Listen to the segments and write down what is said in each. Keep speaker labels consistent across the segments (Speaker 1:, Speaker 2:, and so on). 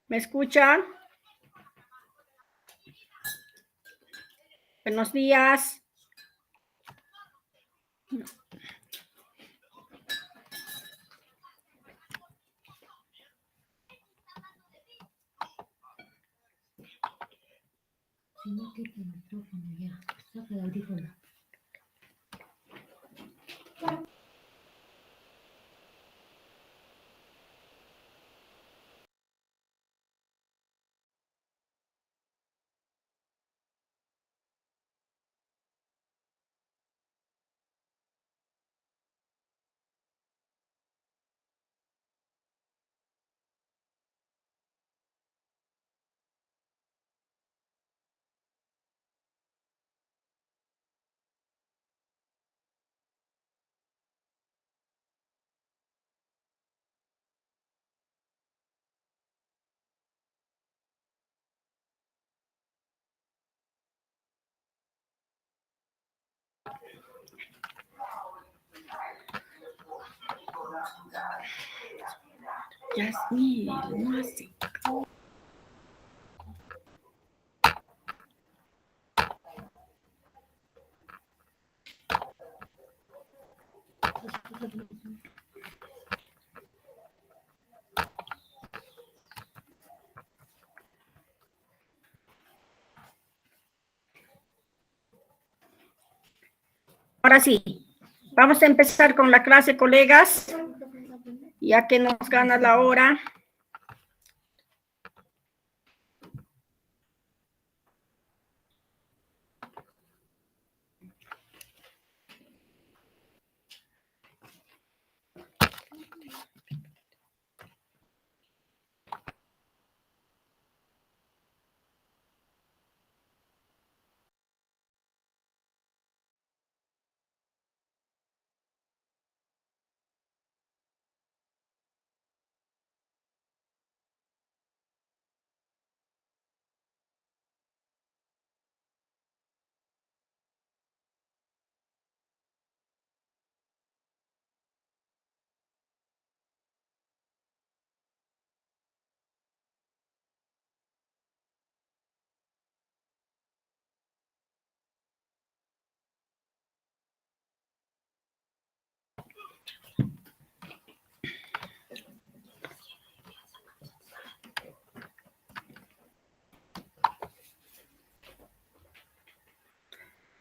Speaker 1: ¿Me escucha? Buenos días.
Speaker 2: Si no quita el micrófono ya, saca el audífono.
Speaker 1: Yasmín, no hace. Ahora sí, vamos a empezar con la clase, colegas, ya que nos gana la hora.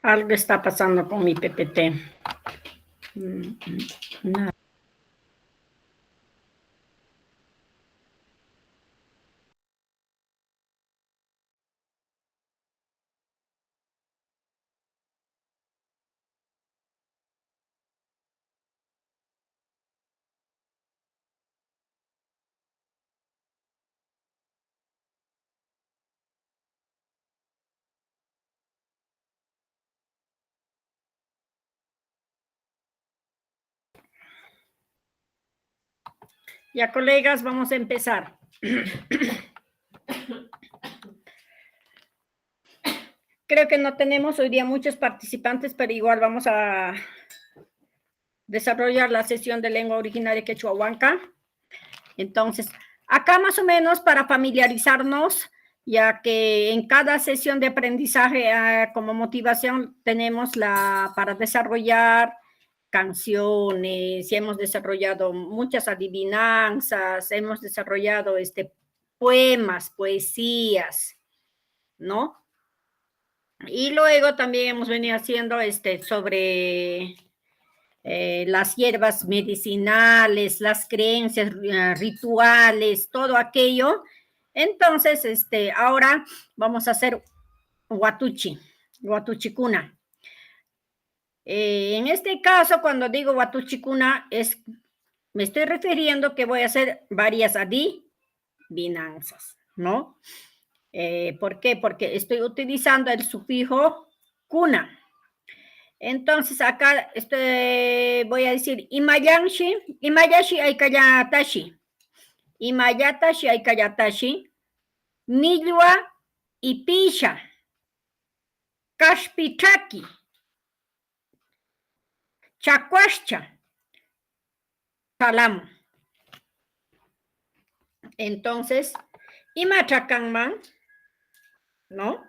Speaker 1: Algo está pasando con mi PPT. Nada. Ya, colegas, vamos a empezar. Creo que no tenemos hoy día muchos participantes, pero igual vamos a desarrollar la sesión de lengua originaria quechua-huanca. Entonces, acá más o menos para familiarizarnos, ya que en cada sesión de aprendizaje como motivación tenemos para desarrollar canciones, y hemos desarrollado muchas adivinanzas, hemos desarrollado poemas, poesías, ¿no? Y luego también hemos venido haciendo sobre las hierbas medicinales, las creencias rituales, todo aquello. Entonces, ahora vamos a hacer Watuchi, Watuchicuna. En este caso, cuando digo Watuchicuna, me estoy refiriendo que voy a hacer varias adivinanzas, ¿no? ¿Por qué? Porque estoy utilizando el sufijo cuna. Entonces, acá voy a decir Imayanshi, Imayashi Aikayatashi, Imayatashi Aikayatashi, Nilwa y Pisha, Kashpichaki, Chacuascha, Salam. Entonces, Imachakanman, ¿no?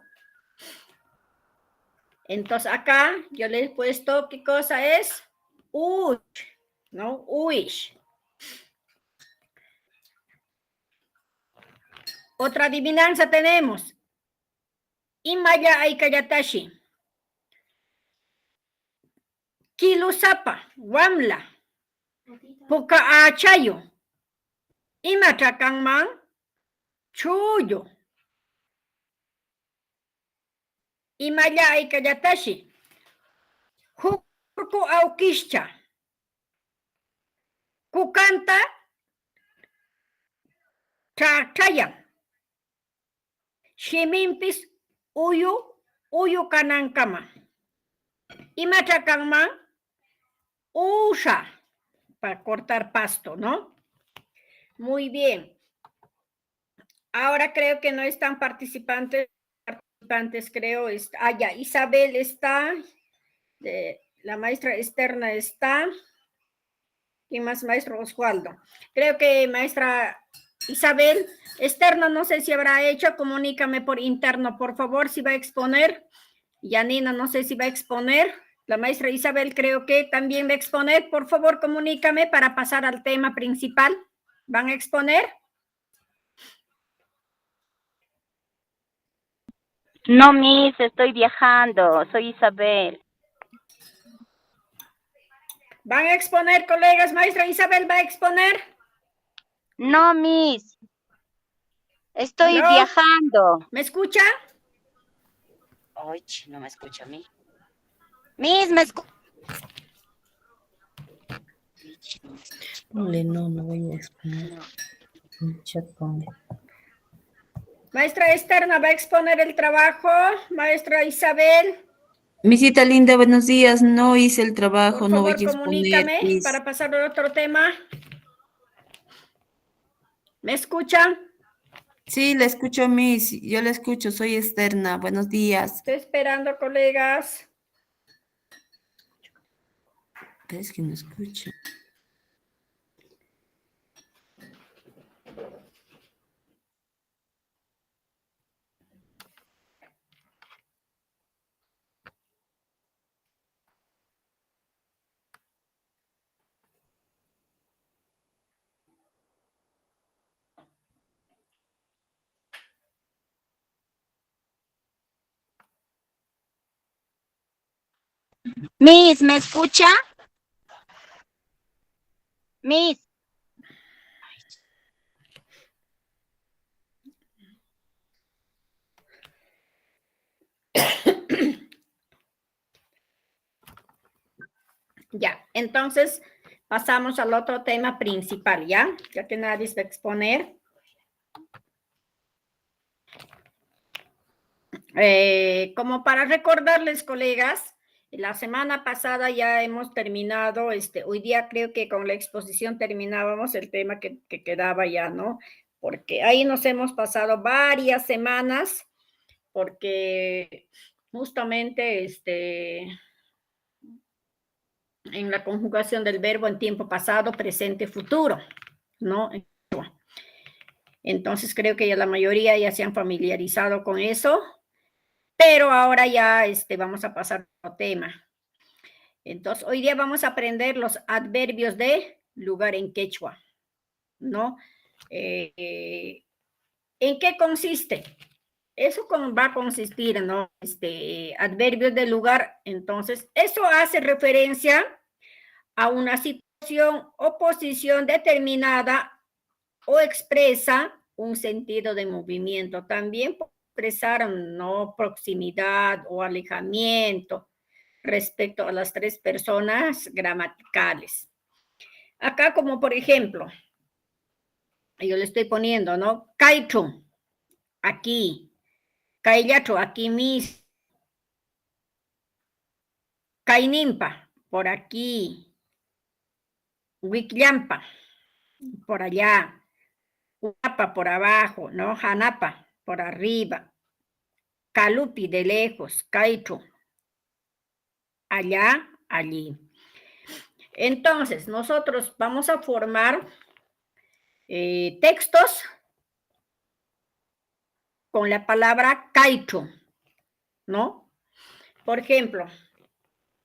Speaker 1: Entonces acá yo le he puesto qué cosa es uy, ¿no? Uish. Otra adivinanza tenemos. Imaya Aikayatashi. Kilusapa, Wamla, Puka Achayo. Imachakanman, Chuyo. Imaya Aikayatashi. Hurku Aukischa. Kukanta Chachaya. Shimimpis uyu kanankama. Imachakanman, Usha, para cortar pasto, ¿no? Muy bien. Ahora creo que no están participantes, creo. Ya, Isabel está, la maestra externa está. ¿Quién más? Maestro Osvaldo. Creo que maestra Isabel, externo, no sé si habrá hecho, comunícame por interno, por favor, si va a exponer. Yanina, no sé si va a exponer. La maestra Isabel creo que también va a exponer. Por favor, comunícame para pasar al tema principal. ¿Van a exponer?
Speaker 3: No, Miss, estoy viajando. Soy Isabel.
Speaker 1: ¿Van a exponer, colegas? Maestra Isabel va a exponer.
Speaker 3: No, Miss. Estoy
Speaker 1: ¿Aló?
Speaker 3: viajando.
Speaker 1: ¿Me escucha?
Speaker 3: Ay, no me escucha a mí. Miss, ¿me escucha?
Speaker 4: No voy a exponer. Chat ponle.
Speaker 1: Maestra externa va a exponer el trabajo. Maestra Isabel.
Speaker 4: Misita linda, buenos días. No hice el trabajo,
Speaker 1: Por
Speaker 4: no voy
Speaker 1: favor,
Speaker 4: a exponer.
Speaker 1: comunícame
Speaker 4: Miss.
Speaker 1: para pasar al otro tema. ¿Me escucha?
Speaker 4: Sí, la escucho, Miss. Yo la escucho, soy externa. Buenos días.
Speaker 1: Estoy esperando, colegas.
Speaker 4: Pero es que no escucho.
Speaker 3: Miss, ¿me escucha? Miss.
Speaker 1: Ya, entonces pasamos al otro tema principal, ¿ya? Ya que nadie va a exponer. Como para recordarles, colegas, la semana pasada ya hemos terminado, hoy día creo que con la exposición terminábamos el tema que quedaba ya, ¿no? Porque ahí nos hemos pasado varias semanas, porque justamente, en la conjugación del verbo en tiempo pasado, presente, futuro, ¿no? Entonces creo que ya la mayoría ya se han familiarizado con eso, pero ahora ya vamos a pasar a otro tema. Entonces, hoy día vamos a aprender los adverbios de lugar en quechua, ¿no? ¿En qué consiste? Eso va a consistir, ¿no? Adverbios de lugar. Entonces, eso hace referencia a una situación o posición determinada o expresa un sentido de movimiento. También puede expresar, ¿no?, proximidad o alejamiento respecto a las tres personas gramaticales. Acá, como por ejemplo, yo le estoy poniendo, ¿no? Kaichu, aquí. Kaillachu, aquí mismo. Kainimpa, por aquí. Wiklampa, por allá. Uapa, por abajo, ¿no? Hanapa, por arriba. Calupi, de lejos. Kaichu, allá, allí. Entonces, nosotros vamos a formar textos con la palabra kaicho, ¿no? Por ejemplo,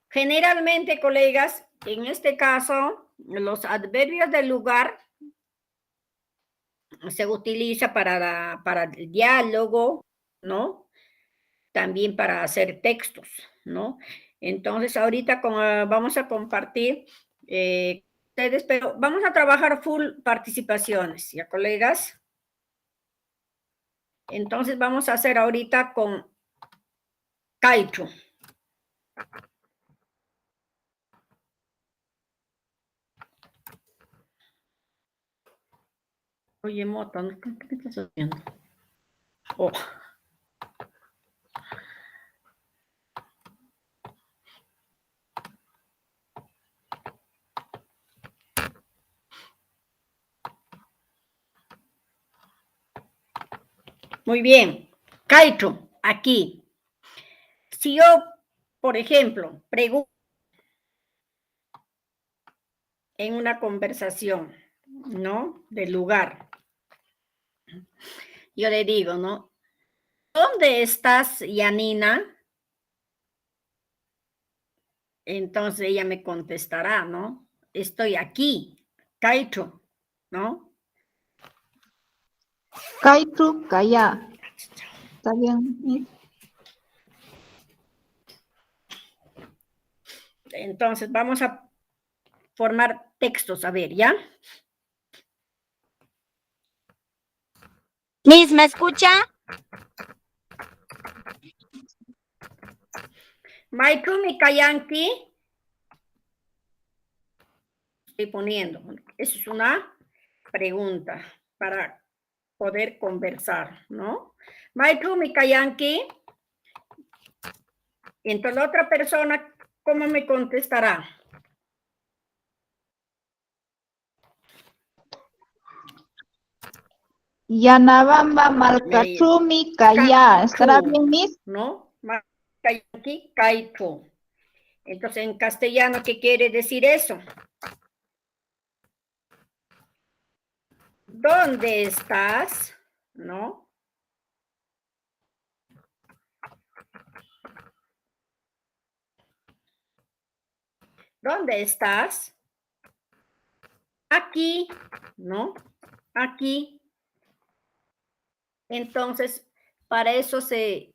Speaker 1: generalmente, colegas, en este caso, los adverbios del lugar se utiliza para el diálogo, ¿no? También para hacer textos, ¿no? Entonces, ahorita vamos a compartir ustedes, pero vamos a trabajar full participaciones, ¿ya, colegas? Entonces, vamos a hacer ahorita con kaicho. Oye, Mota, ¿qué estás haciendo? Oh. Muy bien. Kaicho, aquí. Si yo, por ejemplo, pregunto en una conversación, ¿no? Del lugar. Yo le digo, ¿no? ¿Dónde estás, Yanina? Entonces ella me contestará, ¿no? Estoy aquí, Kaicho, ¿no?
Speaker 5: Kaitu Kaya. ¿Está bien, Miss?
Speaker 1: Entonces vamos a formar textos, a ver, ¿ya?
Speaker 3: Miss, ¿me escucha?
Speaker 1: Maikumi Kayanki. Estoy poniendo. Esa es una pregunta para poder conversar, ¿no? Maikumi Kayanki. Entonces la otra persona, ¿cómo me contestará?
Speaker 5: Yanabamba Malkachumi Kaya. ¿Estará bien, Miss?
Speaker 1: ¿No? Kayanki, Kaitu. Entonces, en castellano, ¿qué quiere decir eso? ¿Dónde estás? ¿No? ¿Dónde estás? Aquí, ¿no? Aquí. Entonces, para eso se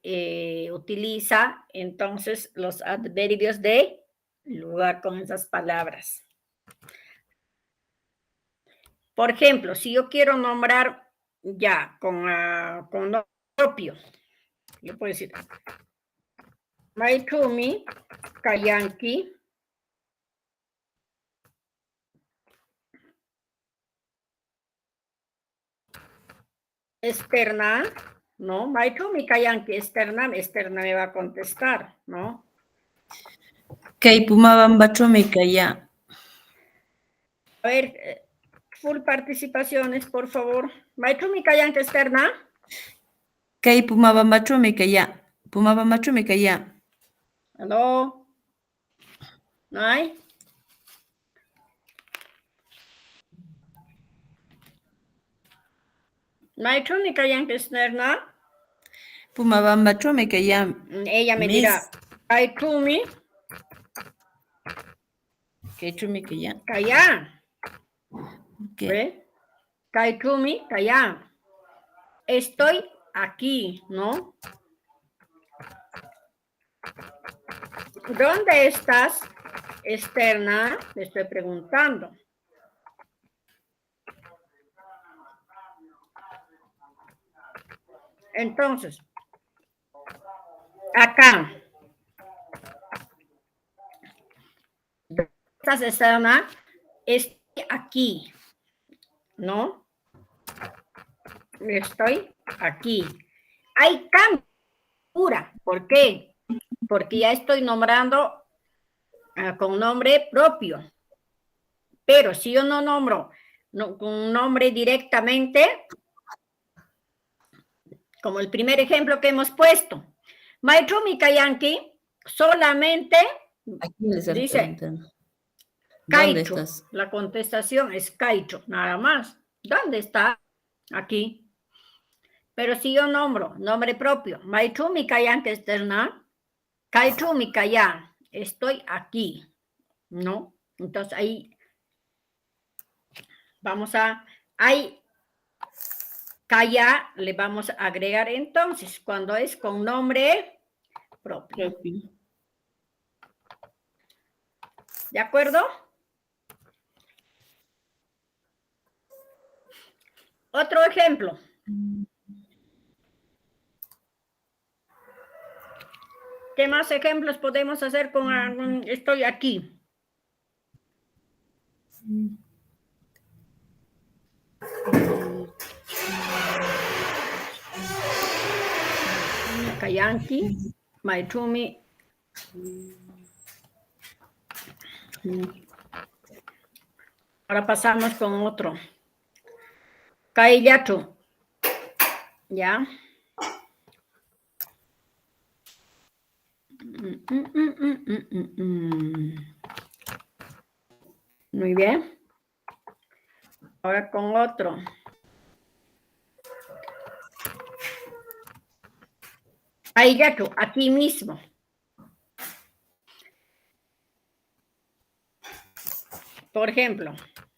Speaker 1: utiliza entonces los adverbios de lugar con esas palabras. Por ejemplo, si yo quiero nombrar ya con nombre propio, yo puedo decir Maikumi Kayanki externa, ¿no? Maikumi Kayanki externa me va a contestar, ¿no?
Speaker 4: Kay Pumabambaćhumi kaya.
Speaker 1: A ver, full participaciones, por favor. Maikumi Kayanki externa.
Speaker 4: Kay Pumabambaćhumi kaya. Pumabambaćhumi kaya.
Speaker 1: ¿Aló? ¿No hay? Maikumi Kayanki externa.
Speaker 4: Pumabambaćhumi kaya.
Speaker 1: Ella me
Speaker 4: Miss.
Speaker 1: dirá, Maikumi
Speaker 4: Kaychumi kaya.
Speaker 1: Kaya.
Speaker 4: Okay.
Speaker 1: ¿Ve? Kaikumi Kaya. Estoy aquí, ¿no? ¿Dónde estás, externa? Le estoy preguntando. Entonces, acá. ¿Dónde estás, externa? Estoy aquí, ¿no? Estoy aquí. Hay cambio. ¿Por qué? Porque ya estoy nombrando con nombre propio. Pero si yo no nombro con un nombre directamente, como el primer ejemplo que hemos puesto, Maikumi Kayanki solamente
Speaker 4: Aquí les
Speaker 1: dice
Speaker 4: preguntando. ¿Dónde
Speaker 1: Kaicho.
Speaker 4: estás?
Speaker 1: La contestación es Kaicho, nada más. ¿Dónde está? Aquí. Pero si yo nombro, nombre propio, Maitumi Kayan que externa, Kaitumi Kayan, estoy aquí, ¿no? Entonces ahí vamos a, ahí, Kaya le vamos a agregar entonces, cuando es con nombre propio.
Speaker 4: Propio.
Speaker 1: ¿De acuerdo? Otro ejemplo. ¿Qué más ejemplos podemos hacer con algún, estoy aquí? Kayanki, Maitumi. Ahora pasamos con otro. Kaiyatu. ¿Ya? Muy bien. Ahora con otro. Kaiyatu, aquí mismo. Por ejemplo,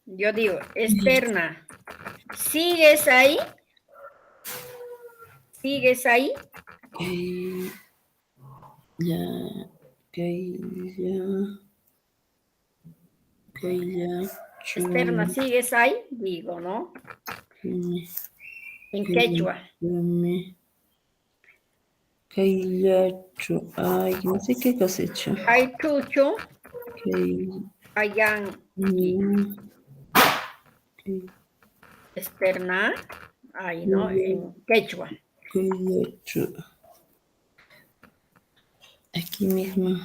Speaker 1: yo digo, externa, ¿sigues ahí? ¿Sigues ahí?
Speaker 4: Ya,
Speaker 1: Externa, ¿sigues ahí? Digo, ¿no? En quechua.
Speaker 4: Ay, no sé qué cosecha.
Speaker 1: Hay chucho, hayan externa, ahí, ¿no? En quechua.
Speaker 4: Aquí mismo.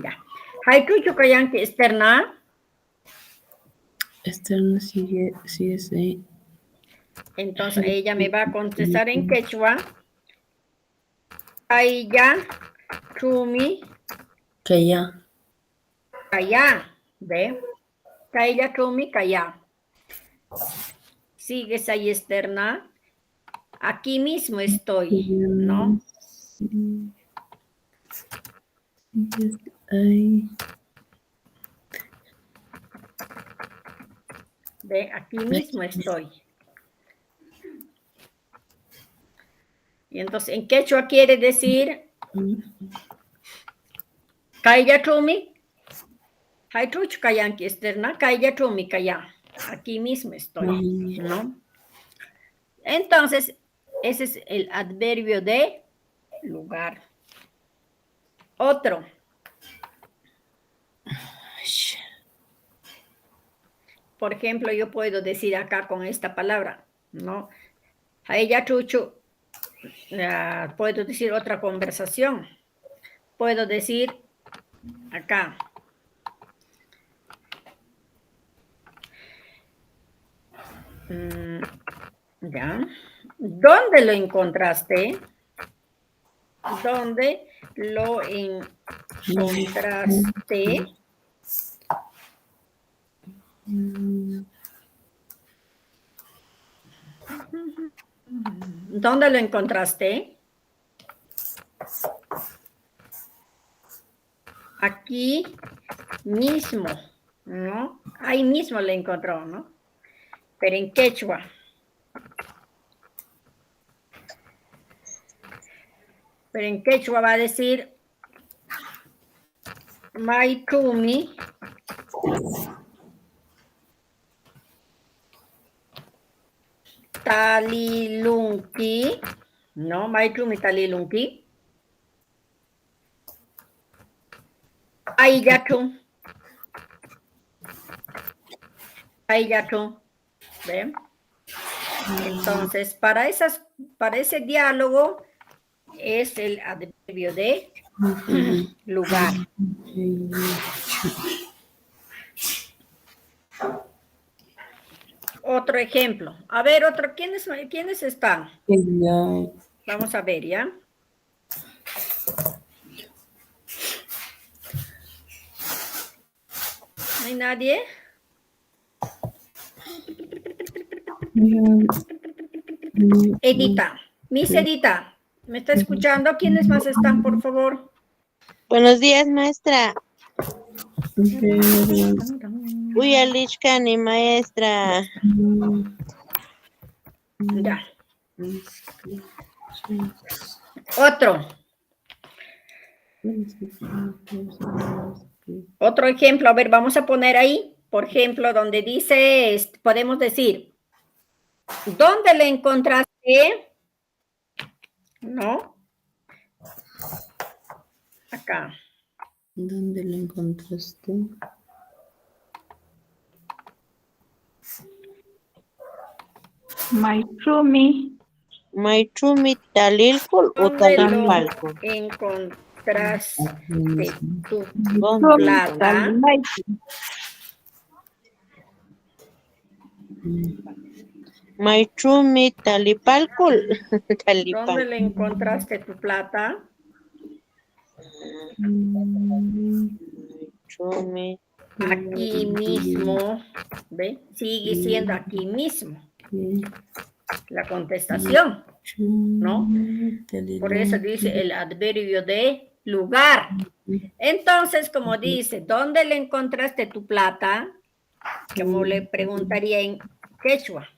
Speaker 1: Ya. Hay chucho hayan que externa.
Speaker 4: Externo sigue ahí.
Speaker 1: Entonces ella me va a contestar en quechua. Kaya, chumi,
Speaker 4: Kaya.
Speaker 1: kaya. ¿Ve? Kaya, chumi, kaya. ¿Sigues ahí externa? Aquí mismo estoy, ¿no?
Speaker 4: Ahí.
Speaker 1: ¿Ve? Aquí mismo estoy. Y entonces en quechua quiere decir Kaya chumi, hay trucho kayan que externa, Kaya chumi kaya. Aquí mismo estoy, ¿no? Entonces, ese es el adverbio de lugar. Otro. Por ejemplo, yo puedo decir acá con esta palabra, ¿no? A ella chuchu, puedo decir otra conversación. Puedo decir acá. Ya. ¿Dónde lo encontraste? ¿Dónde lo encontraste? ¿Dónde lo encontraste? Aquí mismo, ¿no? Ahí mismo lo encontró, ¿no? Pero en quechua. Pero en quechua va a decir Maitumi Talilunki, ¿no? Maitumi Talilunki. Aiyatu. Aiyatu. ¿Ven? Entonces, para ese diálogo es el adverbio de lugar. Otro ejemplo. A ver, otro. ¿Quiénes están? Vamos a ver, ¿ya? ¿No hay nadie? Edita. Miss Edita, ¿me está escuchando? ¿Quiénes más están, por favor?
Speaker 6: Buenos días, maestra. Uyalishkani, maestra.
Speaker 1: Ya. Otro. Otro ejemplo. A ver, vamos a poner ahí, por ejemplo, donde dice, podemos decir, ¿dónde le encontraste? ¿No? Acá.
Speaker 4: ¿Dónde lo encontraste?
Speaker 5: Maitrumi.
Speaker 6: Maitrumi talilkul o
Speaker 1: ¿Dónde lo
Speaker 6: talipalkul.
Speaker 1: encontraste tu
Speaker 6: ¿Dónde?
Speaker 1: plata?
Speaker 6: Maitrumi talipalkul.
Speaker 1: ¿Dónde
Speaker 6: Talipal.
Speaker 1: le encontraste tu plata?
Speaker 6: Maitrumi.
Speaker 1: Aquí mismo. ¿Ve? Sigue siendo aquí mismo la contestación, ¿no? Por eso dice el adverbio de lugar. Entonces, como dice, ¿dónde le encontraste tu plata? Como le preguntaría en quechua.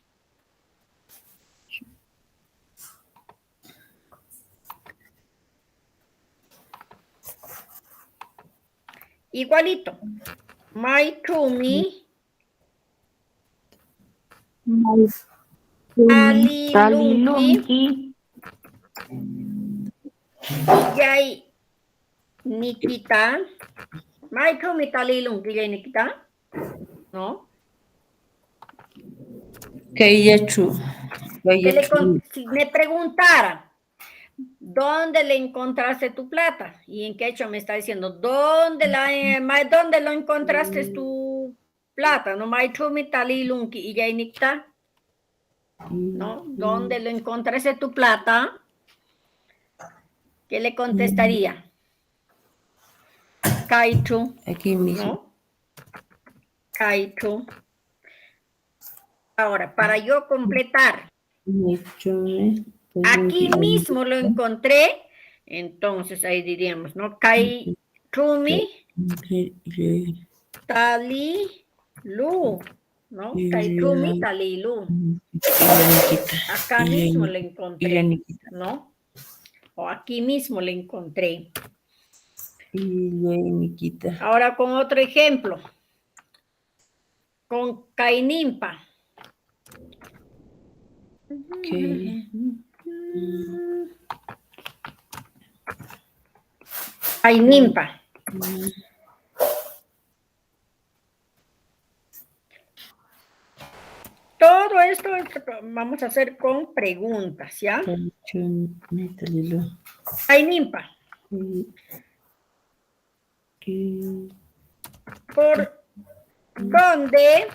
Speaker 1: Igualito. Maitrumi talilunki yay Nikita. Maitrumi talilunki yay Nikita. ¿No?
Speaker 4: Kayachu.
Speaker 1: Si me preguntara, ¿dónde le encontraste tu plata? Y en quechua me está diciendo, ¿dónde lo encontraste tu plata? No, Maitrumi talilunki y yay Nikita. ¿No? ¿Dónde lo encontraste tu plata? ¿Qué le contestaría? Kaichu.
Speaker 4: Aquí mismo.
Speaker 1: ¿No? Kaichu. Ahora, para yo completar, aquí mismo lo encontré, entonces ahí diríamos, ¿no? Kaichumi talilu, ¿no? Kaichumi talilu. Acá mismo le encontré, ¿no? O aquí mismo le encontré. Ahora con otro ejemplo. Con Kainimpa. Kainimpa. Todo esto vamos a hacer con preguntas, ¿ya? Kainimpa. ¿Por dónde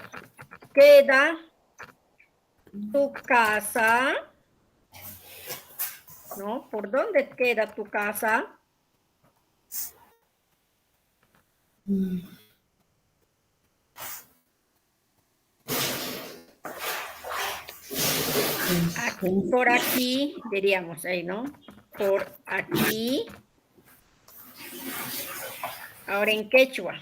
Speaker 1: queda tu casa? ¿No? ¿Por dónde queda tu casa? Aquí, por aquí, diríamos ahí, ¿no? Por aquí. Ahora en quechua.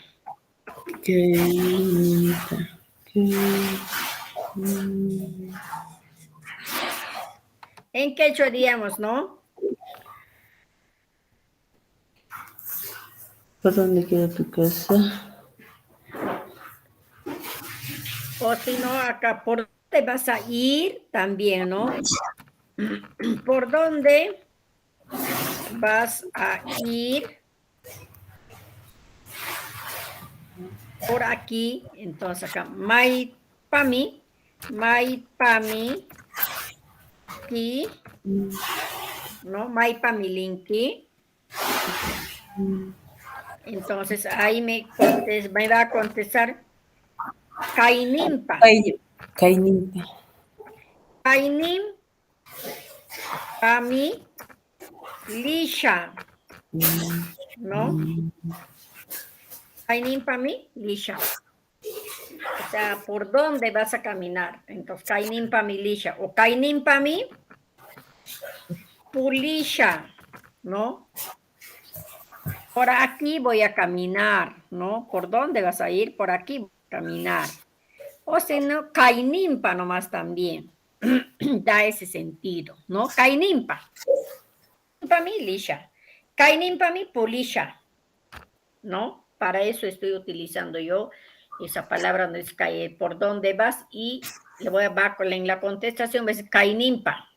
Speaker 1: En quechua diríamos, ¿no?
Speaker 4: ¿Por dónde queda tu casa?
Speaker 1: O si no, acá, ¿por dónde vas a ir? También, ¿no? ¿Por dónde vas a ir? Por aquí, entonces acá, Maipami, ki, ¿no? Maipamilinki. Entonces ahí me va a contestar Kainimpa.
Speaker 4: Kainimpa.
Speaker 1: Kainim, Pami, Lisha, ¿no? Kainim, Pami, Lisha. o sea, ¿por dónde vas a caminar? Entonces, Kainimpa Milisha o Kainimpa mi Pulisha, ¿no? Por aquí voy a caminar, ¿no? ¿Por dónde vas a ir? Por aquí voy a caminar. O si no, Kainimpa nomás también. Da ese sentido, ¿no? Kainimpa. Para mí, Lisha. Kainimpa mi Pulisha, ¿no? Para eso estoy utilizando yo esa palabra donde es por dónde vas y le voy a dar en la contestación, ves Kainimpa.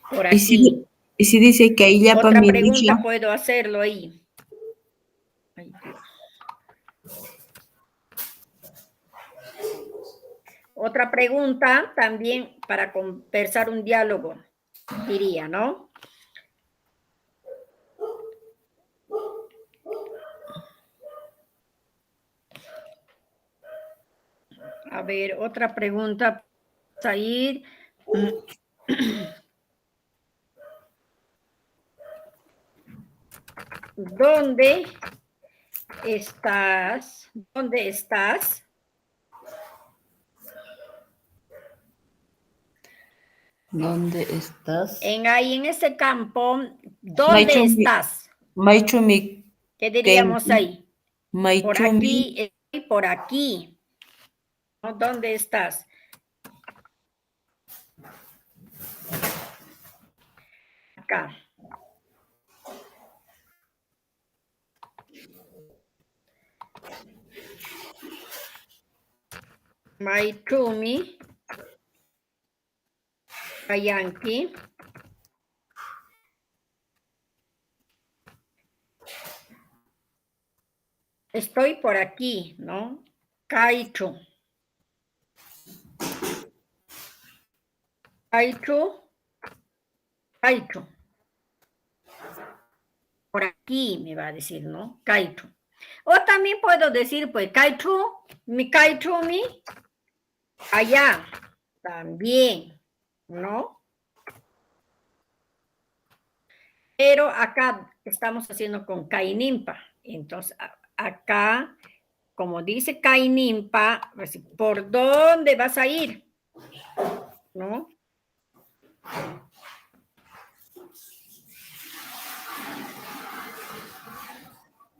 Speaker 1: Por
Speaker 4: Y si,
Speaker 1: aquí.
Speaker 4: y si dice que ahí ya para
Speaker 1: Otra
Speaker 4: mi
Speaker 1: pregunta
Speaker 4: Lisha,
Speaker 1: puedo hacerlo ahí. Ay, Dios. Otra pregunta también para conversar un diálogo, diría, ¿no? A ver, otra pregunta, Said. ¿Dónde estás? ¿Dónde estás?
Speaker 4: ¿dónde estás?
Speaker 1: Ahí en ese campo, ¿dónde
Speaker 4: Maichumi,
Speaker 1: estás?
Speaker 4: Maichumi,
Speaker 1: ¿Qué diríamos ahí? Por
Speaker 4: Maichumi,
Speaker 1: aquí y por aquí. ¿No? ¿Dónde estás? Acá. Maichumi. Kayanki. Estoy por aquí, ¿no? Kaichu. Kaichu. Kaichu. Por aquí me va a decir, ¿no? Kaichu. O también puedo decir, pues, Kaichu, mi allá, también, ¿no? Pero acá estamos haciendo con Kainimpa. Entonces, acá, como dice Kainimpa, ¿por dónde vas a ir? ¿No?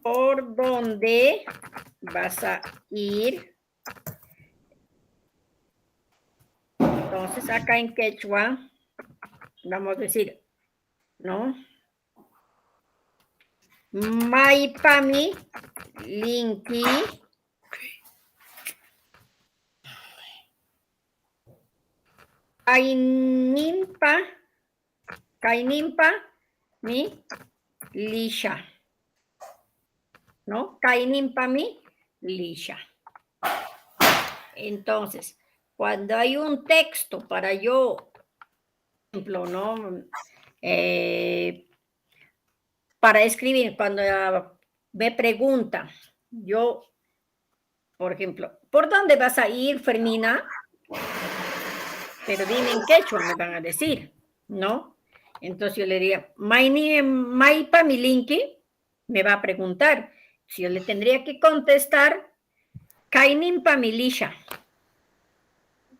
Speaker 1: ¿Por dónde vas a ir? Entonces, acá en quechua, vamos a decir, ¿no? Maipami, Linki, Kainimpa, mi Lisha. ¿No? Kainimpa mi Lisha. Entonces, cuando hay un texto para yo, por ejemplo, ¿no? Para escribir, cuando me preguntan, yo, por ejemplo, ¿por dónde vas a ir, Fermina? Pero dime en quechua, me van a decir, ¿no? Entonces yo le diría, Maipa Milinki, me va a preguntar. Si yo le tendría que contestar, Kainimpa Milisha,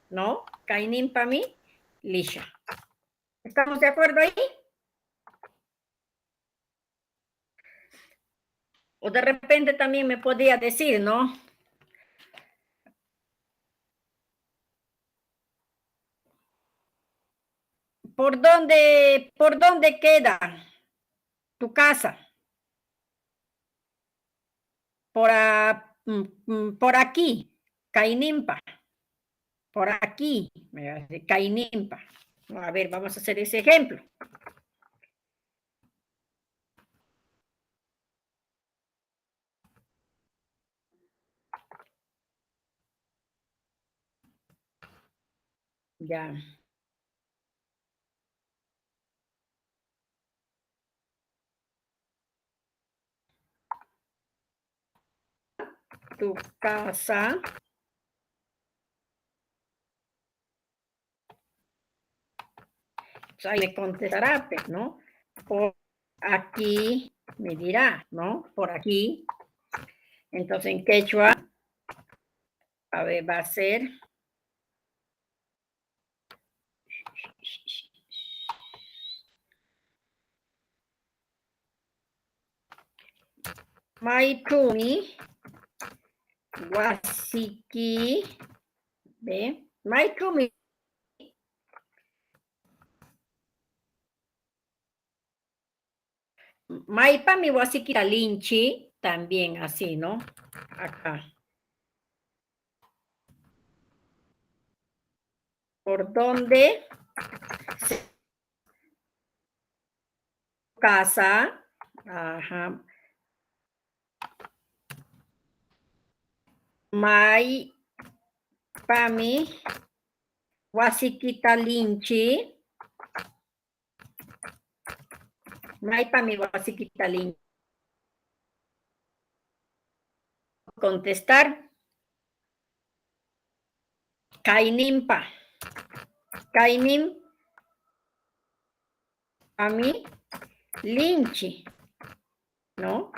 Speaker 1: ¿no? Kainimpa Milisha. ¿Estamos de acuerdo ahí? O de repente también me podría decir, ¿no? ¿Por dónde queda tu casa? Por aquí, Kainimpa. Por aquí, Kainimpa. A ver, vamos a hacer ese ejemplo. Ya. Tu casa. Ahí me contestará, ¿no? Por aquí me dirá, ¿no? Por aquí. Entonces en quechua, A ver, va a ser. Maitumi wasiki. ¿Ve? Maitumi. Maipami wasiki talinchi. También así, ¿no? Acá. ¿Por dónde? Casa. Ajá. Mai Pami Wasikita Linchi. Mai Pami Wasikita Linchi. Contestar. Kainimpa. Kainim Pami Linchi. ¿No?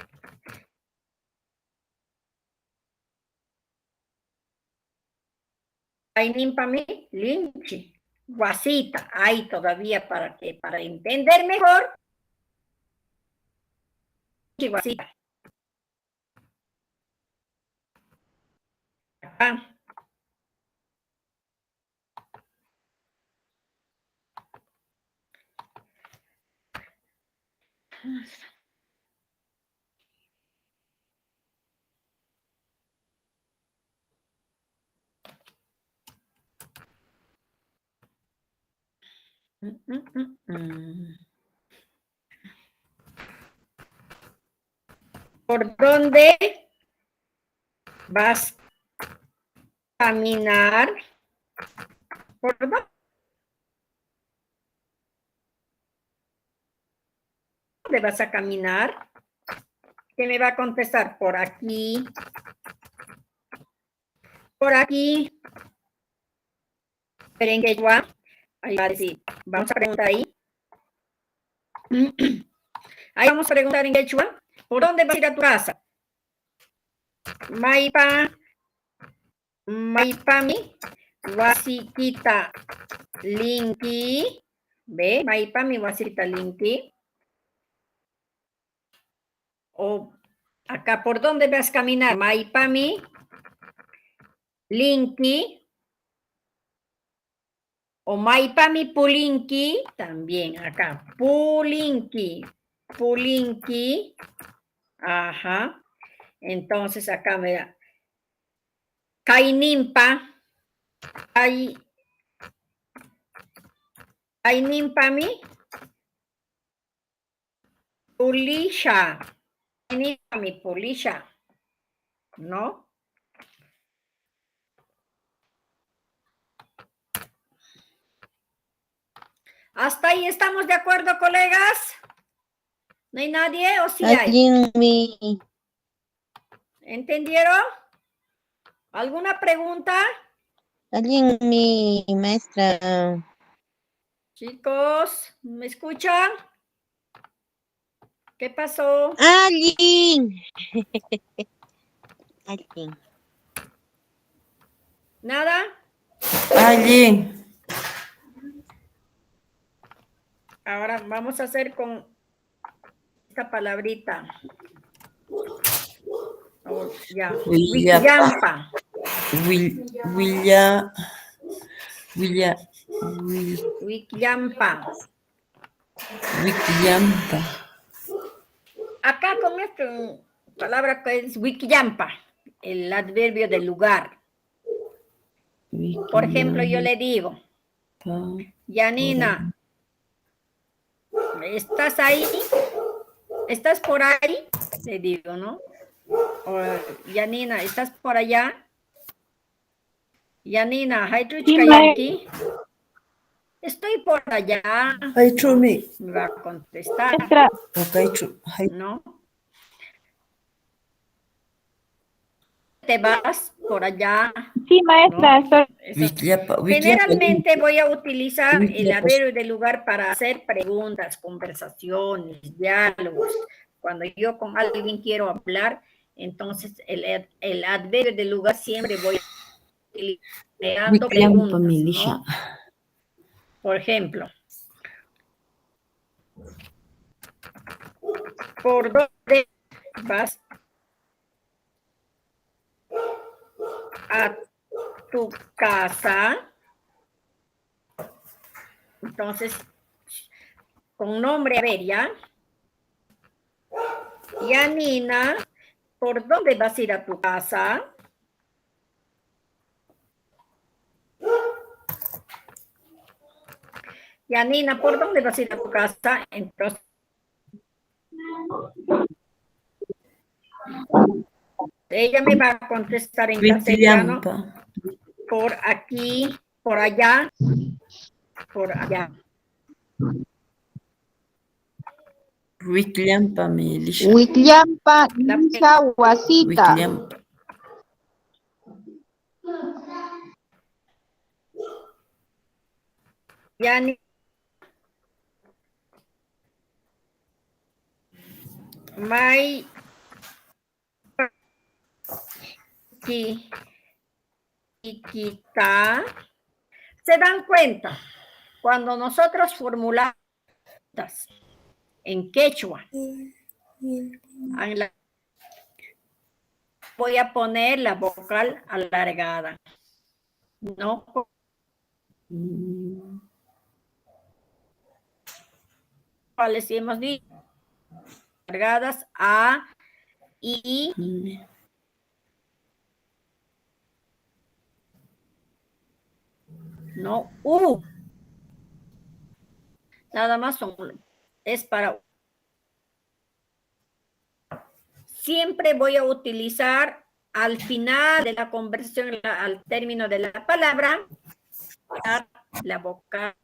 Speaker 1: Pami Linchi. Guasita. Ahí todavía para entender mejor. Guasita. Acá. ¿Por dónde vas a caminar? ¿Por dónde vas a caminar? ¿Qué me va a contestar? Por aquí. Por aquí. Pero en quechua, ahí va a decir, vamos a preguntar ahí. Ahí vamos a preguntar en quechua, ¿por dónde vas a ir a tu casa? Maipami, wasikita linki. ¿Ve? Maipami, wasikita linki. O acá, ¿por dónde vas a caminar? Maipami, linki. O Maipami Pulinki, también acá. Pulinki. Pulinki. Ajá. Entonces acá me da. Kainimpa. Kainimpami. Pulisha. Kainimpami Pulisha. ¿No? ¿Hasta ahí estamos de acuerdo, colegas? ¿No hay nadie o sí hay?
Speaker 6: Allí mi.
Speaker 1: ¿Entendieron? ¿Alguna pregunta?
Speaker 6: Allí mi maestra.
Speaker 1: Chicos, ¿me escuchan? ¿Qué pasó?
Speaker 6: Allí. Allí.
Speaker 1: ¿Nada?
Speaker 4: Allí.
Speaker 1: Ahora vamos a hacer con esta palabrita. Oh, ya. Wikiyampa. Wikiyampa.
Speaker 4: Wikiyampa.
Speaker 1: Acá con esta palabra que es Wikiyampa, el adverbio del lugar. Por ejemplo, yo le digo, Yanina, ¿estás ahí? ¿Estás por ahí? Le digo, ¿no? O, Yanina, ¿estás por allá? Yanina, aquí. Estoy por allá. Me va a contestar. ¿No? ¿Te vas por allá?
Speaker 5: Sí, maestra,
Speaker 1: ¿No?
Speaker 5: estoy.
Speaker 1: Generalmente voy a utilizar el adverbio del lugar para hacer preguntas, conversaciones, diálogos. Cuando yo con alguien quiero hablar, entonces el adverbio del lugar siempre voy creando preguntas, ¿no? Por ejemplo, ¿por dónde vas a tu casa? Entonces, con nombre, a ver, ¿ya? Yanina, ¿por dónde vas a ir a tu casa? Yanina, ¿por dónde vas a ir a tu casa? Entonces, ella me va a contestar en castellano. Por aquí, por allá, por allá.
Speaker 4: Wikillampa Milisha.
Speaker 5: Wikillampa Isha Wasita.
Speaker 4: Wikillampa.
Speaker 1: Yani, May Kita. ¿Se dan cuenta? Cuando nosotros formulamos en quechua, voy a poner la vocal alargada. No. ¿Cuáles hemos dicho? Alargadas A, I, no, U. Nada más es para. Siempre voy a utilizar al final de la conversación, al término de la palabra, la vocal.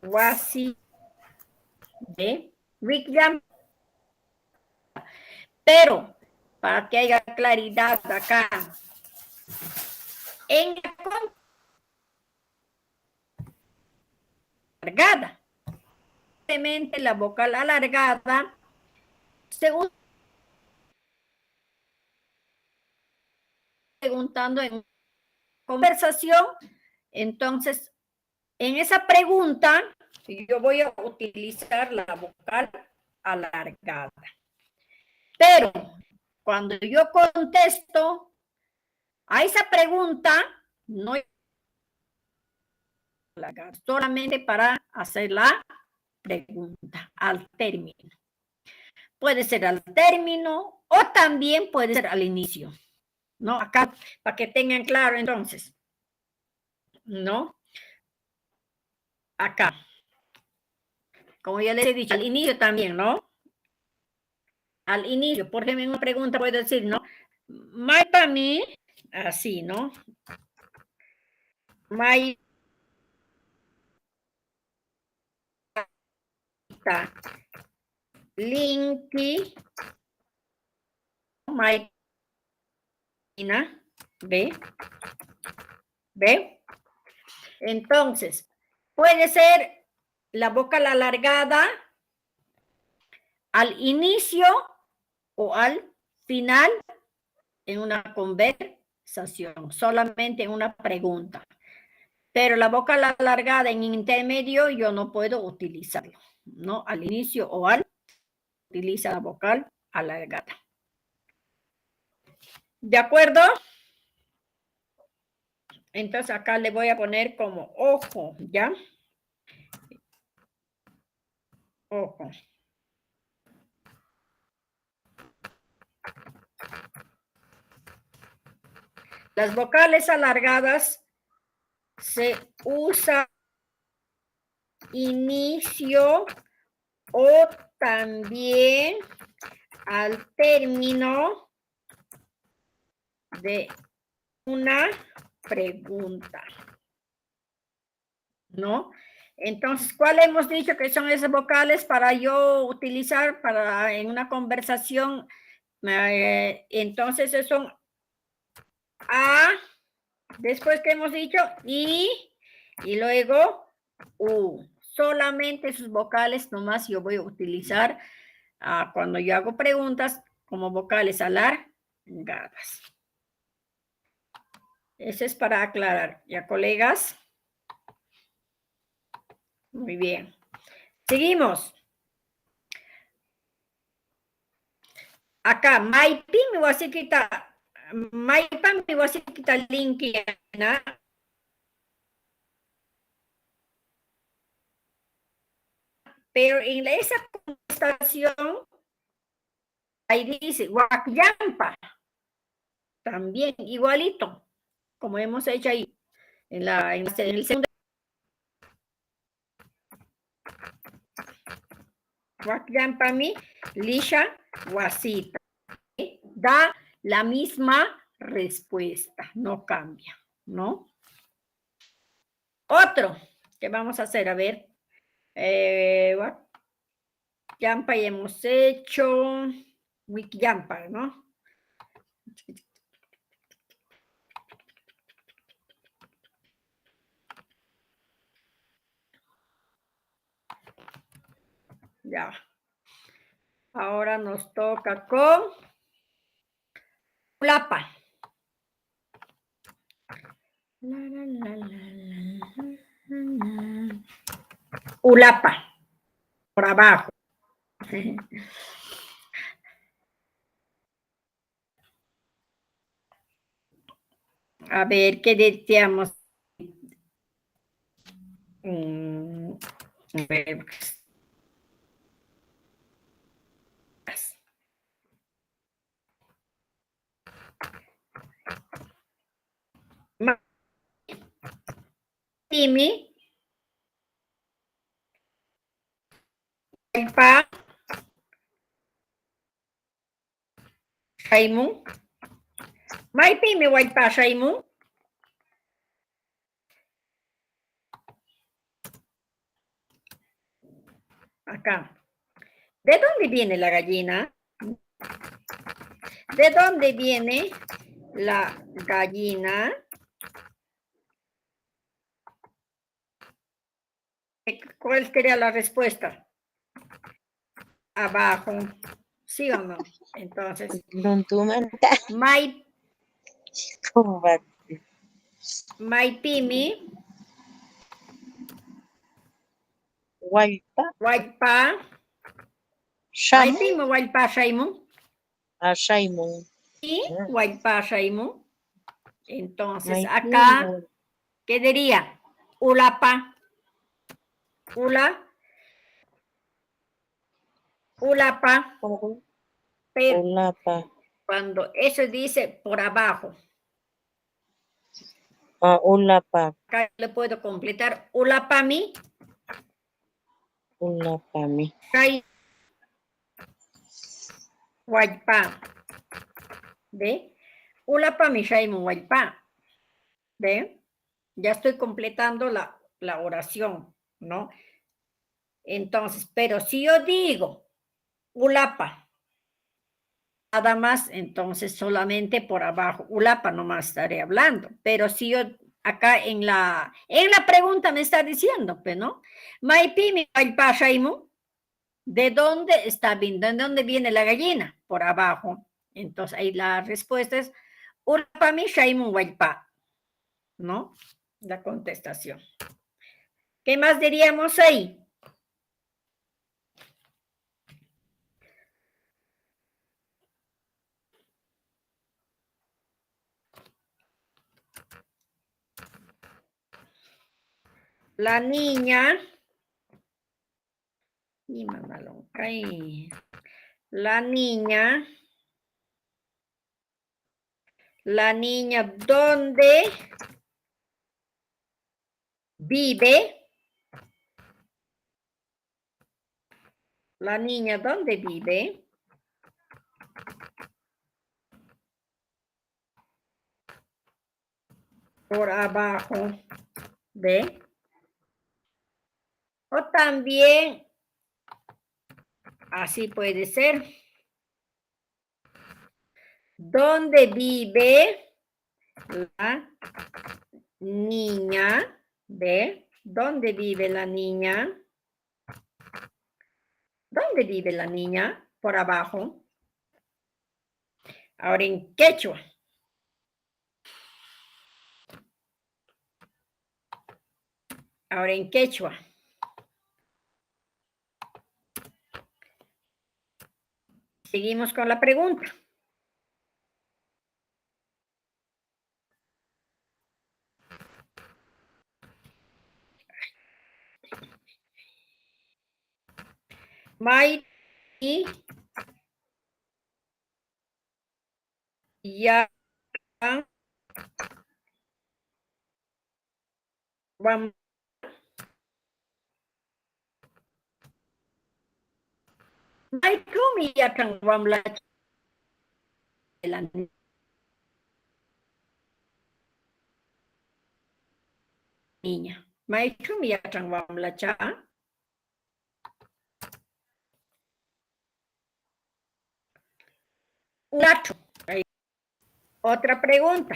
Speaker 1: Wasi de Wickham. Pero para que haya claridad acá, en la alargada, simplemente la vocal alargada se usa preguntando en conversación. Entonces, en esa pregunta, yo voy a utilizar la vocal alargada. Pero cuando yo contesto a esa pregunta, no es alargada, solamente para hacer la pregunta al término. Puede ser al término o también puede ser al inicio, ¿no? Acá, para que tengan claro entonces, ¿no? Acá. Como ya les he dicho, al inicio también, ¿no? Al inicio, por ejemplo, en una pregunta puedo decir, ¿no? May para mí, así, ¿no? May Linky, May, ¿ve? ¿Ve? Entonces, puede ser la vocal alargada al inicio o al final en una conversación, solamente en una pregunta. Pero la vocal alargada en intermedio yo no puedo utilizarlo, ¿no? Al inicio o al utiliza la vocal alargada. ¿De acuerdo? Entonces acá le voy a poner como ojo, ¿ya? Ojo. Las vocales alargadas se usa inicio o también al término de una pregunta, ¿no? Entonces, ¿cuál hemos dicho que son esas vocales para yo utilizar en una conversación? Entonces, son A, después que hemos dicho I, y luego U. Solamente sus vocales nomás yo voy a utilizar cuando yo hago preguntas como vocales alargadas. Eso es para aclarar. ¿Ya, colegas? Muy bien. Seguimos. Acá, Maipi mi wasikita. Maipa mi wasikita linki na. Pero en esa contestación, ahí dice, Wakyampa. También igualito, como hemos hecho ahí en el segundo. Wakyampa mi lisha wasita. Da la misma respuesta, no cambia, ¿no? Otro que vamos a hacer, a ver. Yampa ya hemos hecho. Wikiyampa, ¿no? Ya. Ahora nos toca con Ulapa. Ulapa. Por abajo. A ver, ¿qué decíamos? A ver. Timi. Pa. Shaimu. May pimi white pa Shaimu. Acá. ¿De dónde viene la gallina? ¿De dónde viene la gallina? ¿Cuál sería la respuesta? Abajo. ¿Sí o no? Entonces,
Speaker 6: Luntumanta.
Speaker 1: May pimi,
Speaker 6: Walpa.
Speaker 1: Waipa, May
Speaker 6: Shamu.
Speaker 1: pimi, Waipa, Shaimu.
Speaker 6: Ashaimu.
Speaker 1: Y Waipa, Shaimu. Entonces,
Speaker 6: May
Speaker 1: acá,
Speaker 6: pimu.
Speaker 1: ¿qué diría? Ulapa. Ulapa. Pero
Speaker 6: Ulapa.
Speaker 1: cuando eso dice por abajo,
Speaker 6: Ulapa.
Speaker 1: acá le puedo completar ulapami,
Speaker 6: Ulapami.
Speaker 1: Shai, Waipa. ¿Ve? Ulapami, Shaimu, Waipa. ¿Ve? Ya estoy completando la oración, ¿no? Entonces, pero si yo digo ulapa, nada más, entonces solamente por abajo, ulapa nomás estaré hablando. Pero si yo acá en la pregunta me está diciendo, pues, ¿no? Maipimi, Shaimu, ¿de dónde está viendo? ¿De dónde viene la gallina? Por abajo. Entonces ahí la respuesta es ulapami, Shaimu, Waipa, ¿no? La contestación. ¿Qué más diríamos ahí? La niña, y mándalo ahí. La niña, ¿dónde vive? La niña, ¿dónde vive? Por abajo, ¿ve? O también, así puede ser. ¿Dónde vive la niña? ¿Ve? ¿Dónde vive la niña? ¿Dónde vive la niña? Por abajo. Ahora en quechua. Ahora en quechua. Seguimos con la pregunta. Mai ya vamos. Mai kumi ya kang wamla la niña. Mai kumi ya kang wamla cha. Ulacho. Otra pregunta.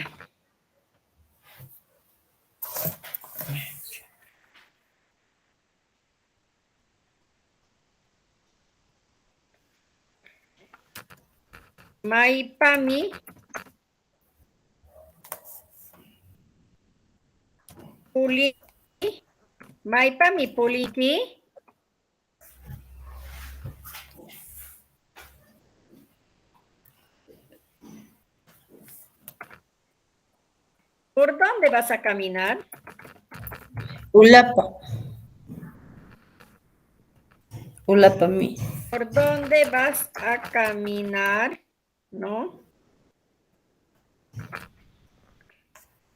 Speaker 1: Mai pami puli. Mai pami puliki. ¿Por dónde vas a caminar?
Speaker 4: Ulapa. Ulapa mi.
Speaker 1: ¿Por dónde vas a caminar? ¿No?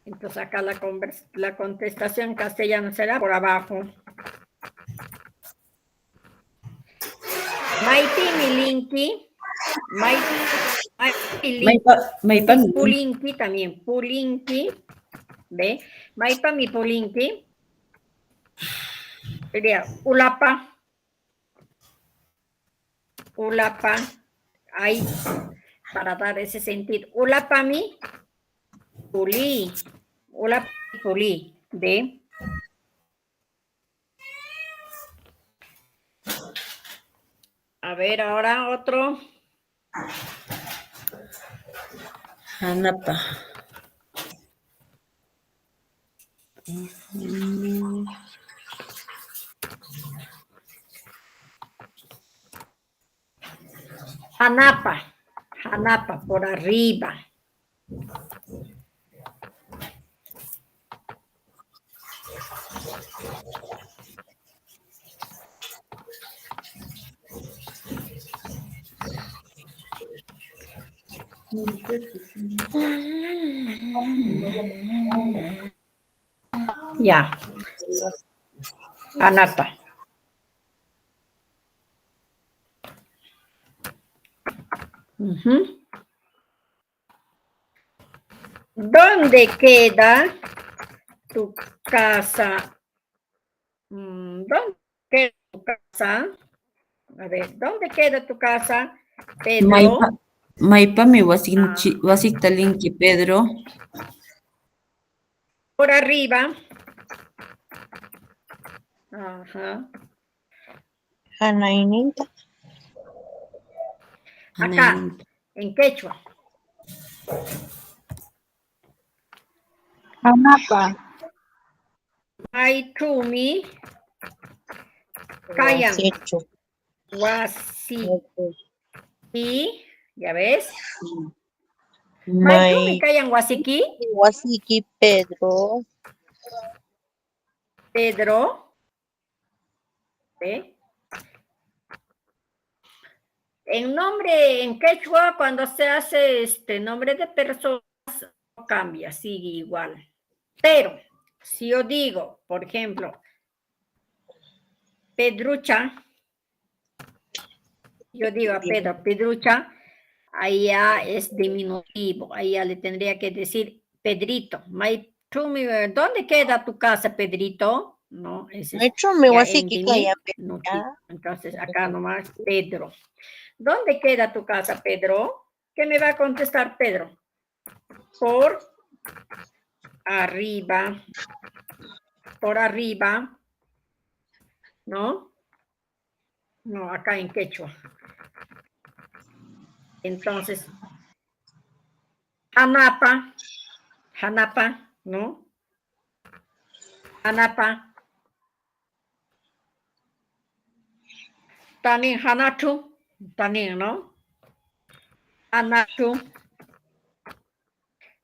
Speaker 1: Entonces acá la contestación en castellano será por abajo. Maiti milinki.
Speaker 4: Maipa mi.
Speaker 1: Pulinki también. Pulinki. ¿Ve? Maipa mi pulinki. Sería ulapa. Ulapa. Ahí, para dar ese sentido. Ulapa mi puli. Ulapa mi puli. ¿Ve? A ver, ahora otro.
Speaker 4: Hanapa.
Speaker 1: Hanapa. Hanapa, por arriba. Ya. Hanapa. ¿Dónde queda tu casa? ¿Dónde queda tu casa? A ver, ¿dónde queda tu casa, Pedro?
Speaker 4: Maipa mi wasik talinki, Pedro.
Speaker 1: Por arriba. Ajá.
Speaker 6: Hanaininta.
Speaker 1: Acá, en quechua.
Speaker 5: Hanapa.
Speaker 1: Maitumi. Kayan.
Speaker 6: Wasichu.
Speaker 1: Wasiki. ¿Ya ves? Maitumi
Speaker 6: Mai
Speaker 1: kayan wasiki.
Speaker 6: wasiki Pedro.
Speaker 1: Pedro. ¿Ve? En nombre, en quechua, cuando se hace nombre de personas, no cambia, sigue igual. Pero, si yo digo, por ejemplo, Pedrucha, yo digo a Pedro, Pedrucha, ahí ya es diminutivo, ahí ya le tendría que decir Pedrito. ¿Dónde queda tu casa, Pedrito? ¿no? Ese es
Speaker 6: Maitro me
Speaker 1: ya
Speaker 6: wasiki
Speaker 1: endimi,
Speaker 6: kaya
Speaker 1: nuti.
Speaker 6: Pedro.
Speaker 1: Entonces, acá nomás, Pedro. ¿Dónde queda tu casa, Pedro? ¿Qué me va a contestar Pedro? Por arriba. Por arriba. ¿No? No, acá en quechua. Entonces, Hanapa. Hanapa, ¿no? Hanapa. También Hanatu. También, ¿no? Hanatu.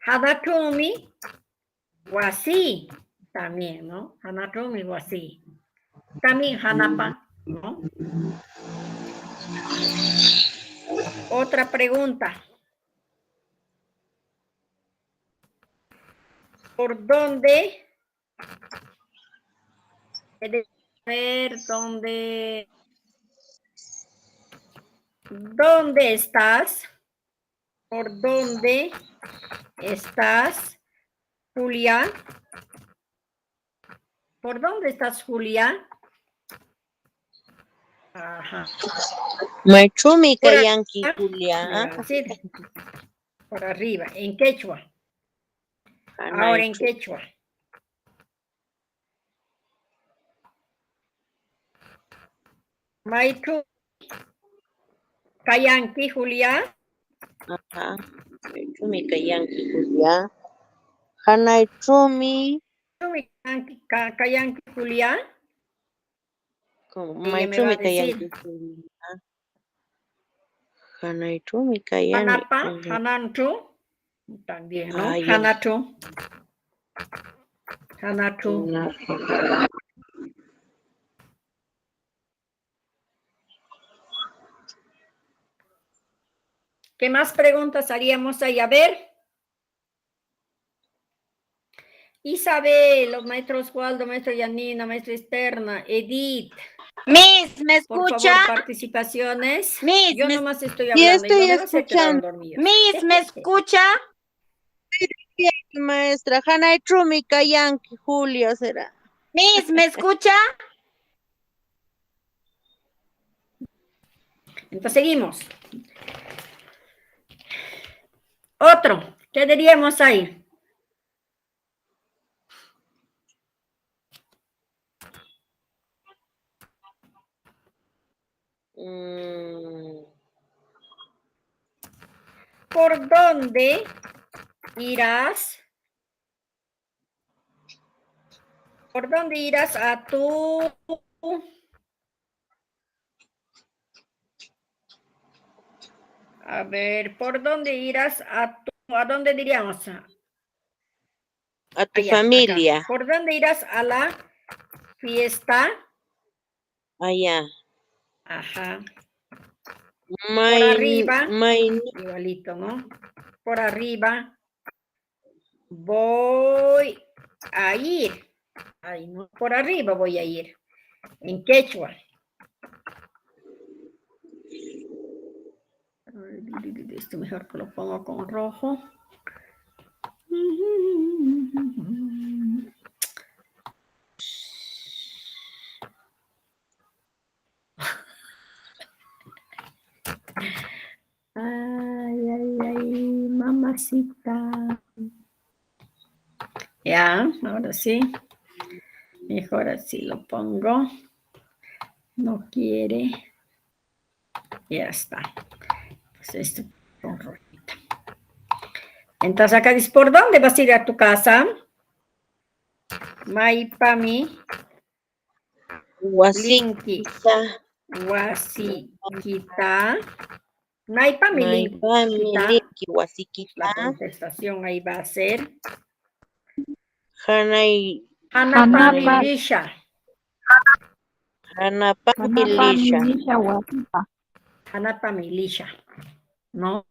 Speaker 1: Hanatumi. Wasi. También, ¿no? Hanatumi Wasi. También Hanapa, ¿no? Otra pregunta. ¿Por dónde? Ver dónde. ¿Dónde estás? ¿Por dónde estás, Julia? ¿Por dónde estás, Julia? Ajá.
Speaker 6: Maitro me
Speaker 1: Por
Speaker 6: kayanki
Speaker 1: arriba,
Speaker 6: Julia.
Speaker 1: me va a decir. Por arriba, en quechua. Ahora en quechua. Maitu. Kayanki, Julia.
Speaker 6: Ajá. Maitro me kayanki Julia. Hanaitro me.
Speaker 1: Kayanki, Julia.
Speaker 6: Como
Speaker 1: Ella me
Speaker 6: Maitro
Speaker 1: va a
Speaker 6: me kayanki
Speaker 1: decir.
Speaker 6: Julia. Hanaitro me kayanki
Speaker 1: Hanapa,
Speaker 6: Julia.
Speaker 1: Hanantu. También, ¿no?
Speaker 6: Ah, ya.
Speaker 1: Hanatu. Hanatu. ¿Qué más preguntas haríamos ahí? A ver. Isabel, los maestros Waldo, maestra Yanina, maestra Externa, Edith.
Speaker 3: Miss, ¿me
Speaker 1: Por
Speaker 3: escucha?
Speaker 1: favor, participaciones.
Speaker 3: Miss,
Speaker 1: Yo nomás estoy
Speaker 6: Sí,
Speaker 1: hablando y
Speaker 6: estoy
Speaker 1: los demás se quedaron
Speaker 6: escuchando.
Speaker 1: dormidos.
Speaker 3: Miss, ¿me escucha?
Speaker 6: Maestra, Hanaitro me kayanki Julio será.
Speaker 3: Miss, ¿me escucha?
Speaker 1: Entonces seguimos. Otro. ¿Qué diríamos ahí? ¿Por dónde irás? ¿Por dónde irás a tu... A ver, ¿por dónde irás a tu... ¿A dónde diríamos?
Speaker 6: A tu
Speaker 1: Allá,
Speaker 6: familia.
Speaker 1: acá. ¿Por dónde irás a la fiesta?
Speaker 6: Allá.
Speaker 1: Ajá.
Speaker 6: Por
Speaker 1: arriba. Igualito, ¿no? Por arriba. Voy a ir. Ay, no, por arriba voy a ir. En quechua. Esto mejor que lo pongo con rojo. Ay, ay, ay, mamacita. Ya, ahora sí. Mejor así lo pongo. No quiere. Ya está. Pues esto con rojita. Entonces acá dice, ¿por dónde vas a ir a tu casa? Maipami. Linki. Wasikita. Maipami Linki. La contestación ahí va a ser. Hanapami Lisha. Hanapami Lisha. ¿No?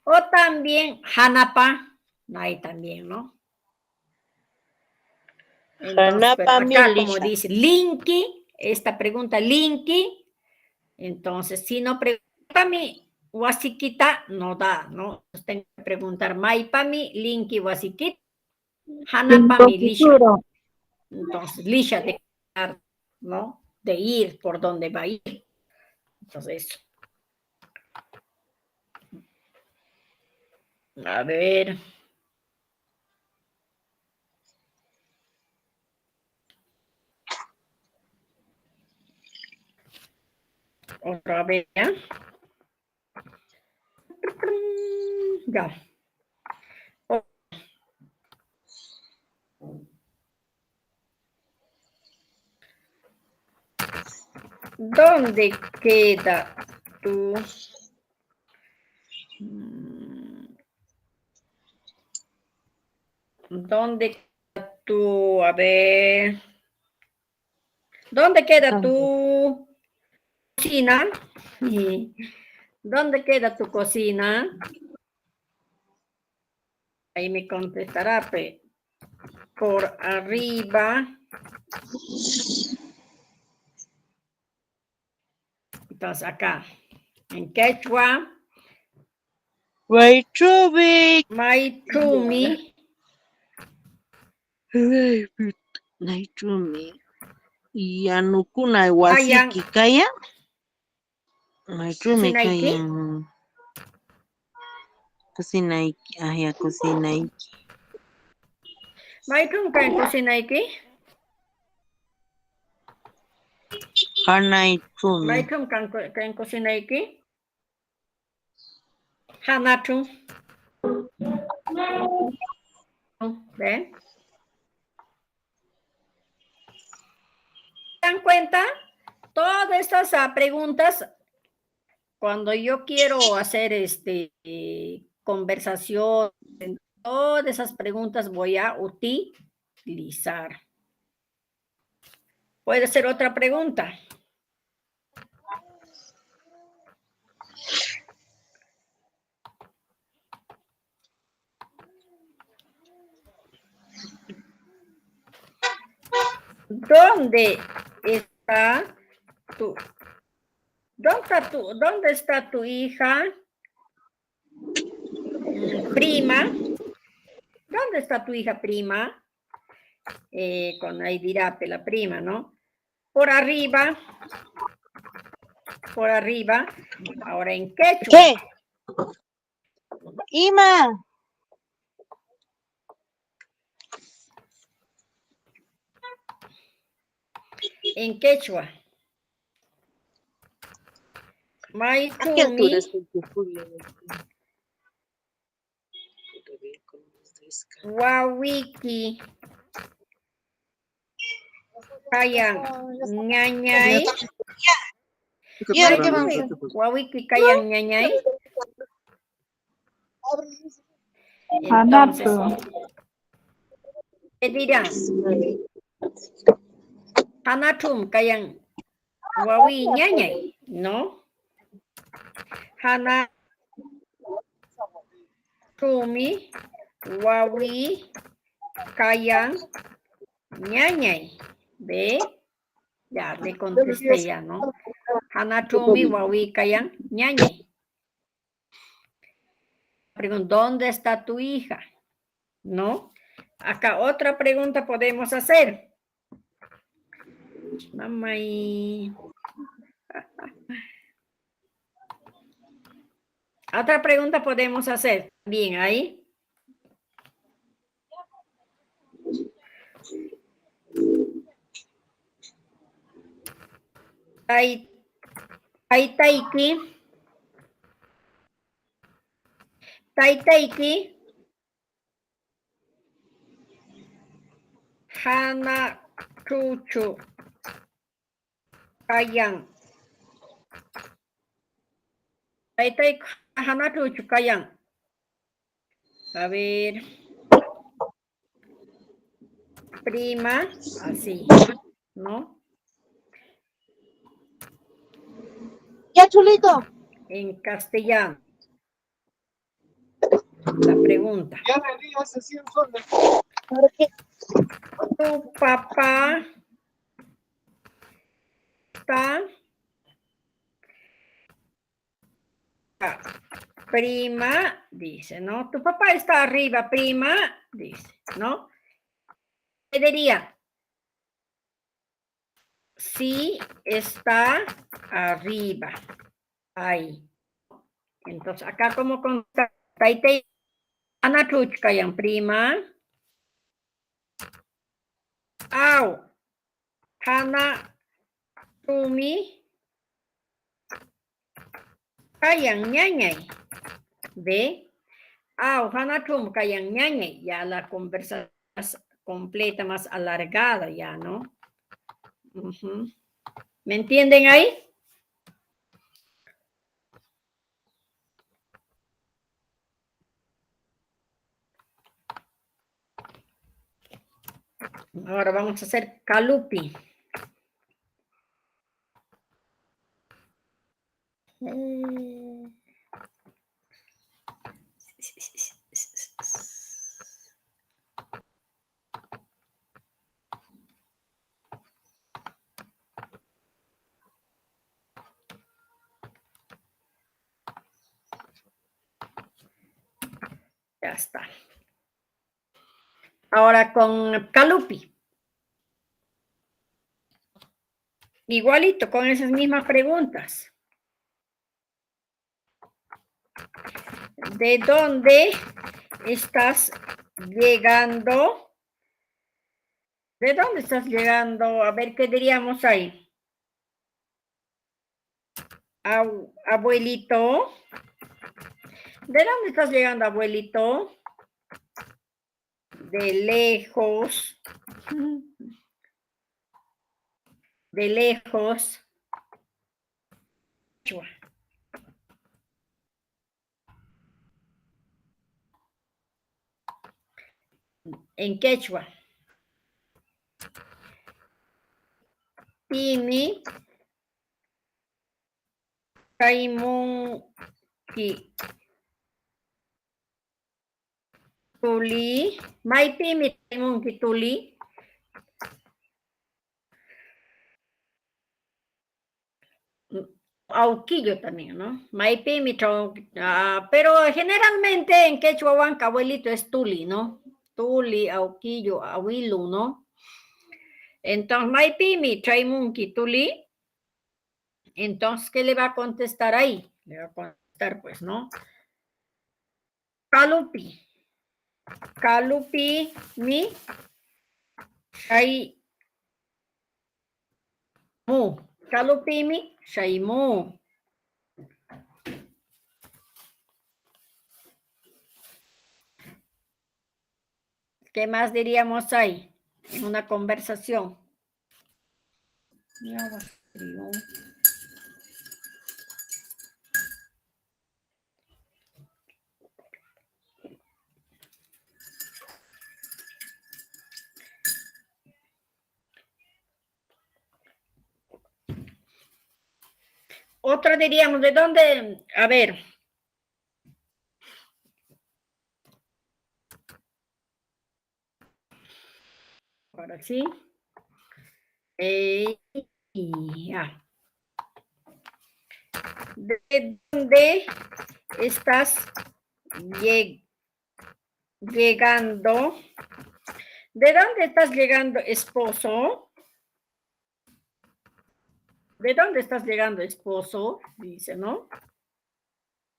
Speaker 1: O también Hanapa. Ahí también, ¿no? Entonces, pero acá como dice Linki, esta pregunta Linki, entonces si no pregunta Wasikita, no da, ¿no? Entonces, tengo que preguntar Maipami, Linki, Wasikita, Hanapami, Lisha. Entonces, lisha de caminar, ¿no? De ir por donde va a ir. Entonces, a ver. Otra vez, ¿ya? Ya. ¿Dónde queda tu... ¿Dónde queda tu... A ver... ¿Dónde queda tu cocina? ¿Dónde queda tu cocina? Ahí me contestará, por arriba. Entonces acá, en quechua,
Speaker 6: Waitrubik.
Speaker 1: Maitumi,
Speaker 6: Waitrumi. Yanukuna wasiki kaya. Waitrumi
Speaker 1: Cocina iki.
Speaker 6: kaya. Cocina iki. Ah, ya, cocina iki.
Speaker 1: Maitum kan cocina iki.
Speaker 6: Hanaitrumi.
Speaker 1: Maitum kan cocina iki. Hanatu. ¿Ven? ¿Se dan cuenta? Todas estas preguntas, cuando yo quiero hacer conversación, todas esas preguntas voy a utilizar. Puede ser otra pregunta. ¿Dónde está tu hija prima? ¿Dónde está tu hija prima? Con ahí dirá la prima, ¿no? Por arriba. Por arriba. Ahora en quechua.
Speaker 6: ¿Qué? Ima.
Speaker 1: En quechua.
Speaker 6: ¿A qué altura
Speaker 1: Maitumi.
Speaker 6: es tu Julio?
Speaker 1: Wawiki. Kayan ñañay.
Speaker 6: ¿Y ahora qué vamos a hacer?
Speaker 1: Wawiki kayan ñañay.
Speaker 5: Hanatu.
Speaker 1: Entonces, ¿qué dirán? Hanatum kayan wawi ñañay, ¿no? Hanatumi wawi kayan ñañay. ¿Ve? Ya le contesté ya, ¿no? Hanatumi wawi kayan ñañay. Pregunta, ¿dónde está tu hija? ¿No? Acá otra pregunta podemos hacer. Mamá y... Otra pregunta podemos hacer. Bien, ahí. Taitaiki. Taitaiki. Hana chuchu. Kayan. Taitaiki. Hana chuchu kayan. A ver. Prima. Así. ¿No?
Speaker 6: Ya, chulito.
Speaker 1: En castellano. La pregunta. Tu papá está prima, dice, ¿no? Tu papá está arriba, prima, dice, ¿no? ¿Qué diría? sí está arriba. Ahí. Entonces, acá como con taite ana chuchka yang prima. Au. Hana tumi. Kayang ñañay. ¿Ve? Au, hana tum kayang ñañay. Ya la conversación más completa, más alargada ya, ¿no? Uh-huh. ¿Me entienden ahí? Ahora vamos a hacer kalupi. Ya está. Ahora con kalupi. Igualito, con esas mismas preguntas. ¿De dónde estás llegando? ¿De dónde estás llegando? A ver, ¿qué diríamos ahí? Abuelito. ¿De dónde estás llegando, abuelito? De lejos. De lejos. En quechua. Tini. Kaimunki. Tuli. Maipimi kaimunki tuli. Auquillo también, ¿no? Maipimi, pero generalmente en quechua huanca, abuelito es tuli, ¿no? Tuli, auquillo, abuelo, ¿no? Entonces, Maipimi, Chaimunki, Tuli. Entonces, ¿qué le va a contestar ahí? Le va a contestar, pues, ¿no? Kalupi. Kalupi, mi. Shaimu. Kalupi, mi. Shaimu. ¿Qué más diríamos ahí? En una conversación. Otra diríamos, ¿de dónde? A ver. Ahora sí. Ya. ¿De dónde estás llegando? ¿De dónde estás llegando, esposo? ¿De dónde estás llegando, esposo? Dice, ¿no?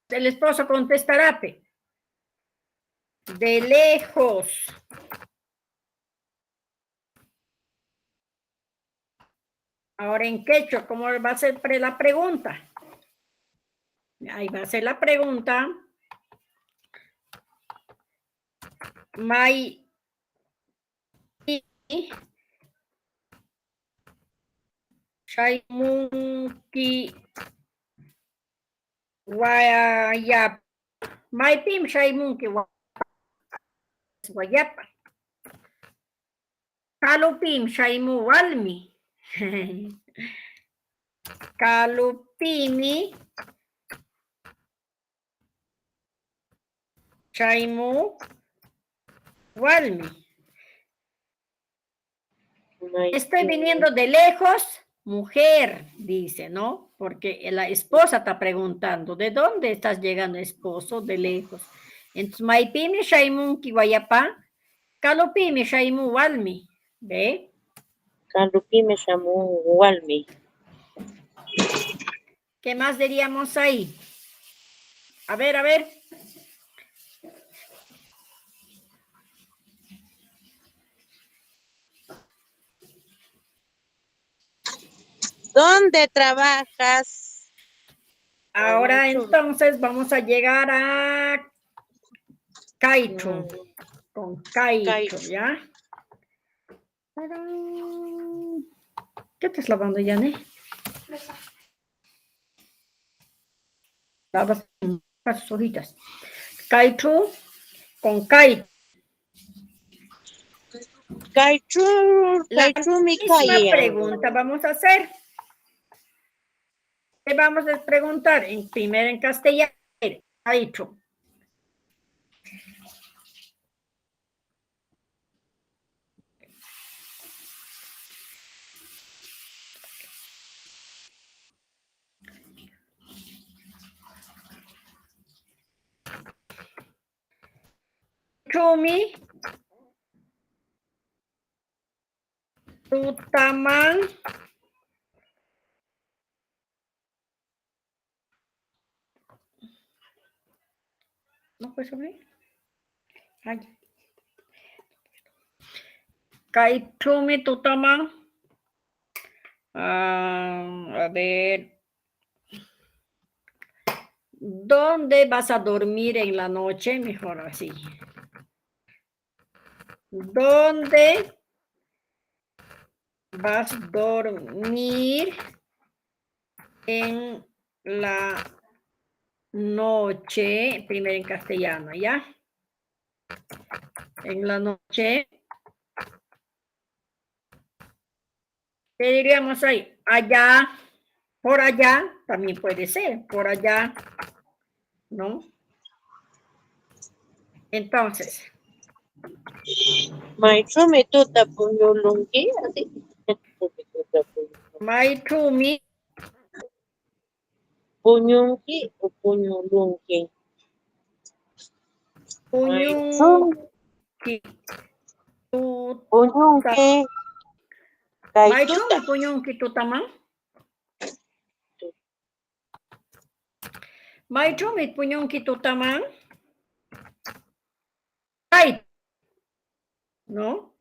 Speaker 1: El esposo contestará, de lejos. Ahora en quechua, ¿cómo va a ser la pregunta? Ahí va a ser la pregunta. Mai Shaimunki Guayapa. Maipim Shaimunki Guayapa. Kalupim Shaimu Walmi. Kalupimi Shaimu Walmi. Estoy viniendo de lejos, mujer, dice, ¿no? Porque la esposa está preguntando, ¿de dónde estás llegando, esposo? De lejos. Entonces, Maipimi Shaimu Kiwayapa, Kalupimi Shaimu Walmi. ¿Ve?
Speaker 6: Kalupi me llamó Walmi.
Speaker 1: ¿Qué más diríamos ahí? A ver, a ver.
Speaker 6: ¿Dónde trabajas?
Speaker 1: Ahora
Speaker 6: Maichumi.
Speaker 1: entonces vamos a llegar a Kaichu. Con Kaichu,
Speaker 6: Kaichu.
Speaker 1: ¿ya? ¡Tarán! ¿Qué estás lavando, Yane? Lavas sus hojitas. Kaichu con Kaichu.
Speaker 6: Kaichumi
Speaker 1: Misma
Speaker 6: Kayan.
Speaker 1: pregunta vamos a hacer. ¿Qué vamos a preguntar? Primero en castellano. Kaichu. Chumi. Tutaman. ¿No puedes abrir? Ay. Kaichumi Tutaman. A ver. ¿Dónde vas a dormir en la noche? Mejor así. ¿Dónde vas a dormir en la noche? Primero en castellano, ¿ya? En la noche. ¿Qué diríamos ahí? Allá, por allá, también puede ser, por allá, ¿no? Entonces,
Speaker 6: Maichumi tuta puñulungi. Así.
Speaker 1: Maitumi,
Speaker 6: Puñungi o puñulungi.
Speaker 1: Puñunki,
Speaker 6: Puñungi.
Speaker 1: Maitumi, Puñunki, Tutaman. Maitumi, Puñunki, Tutaman. Ay, ¿no?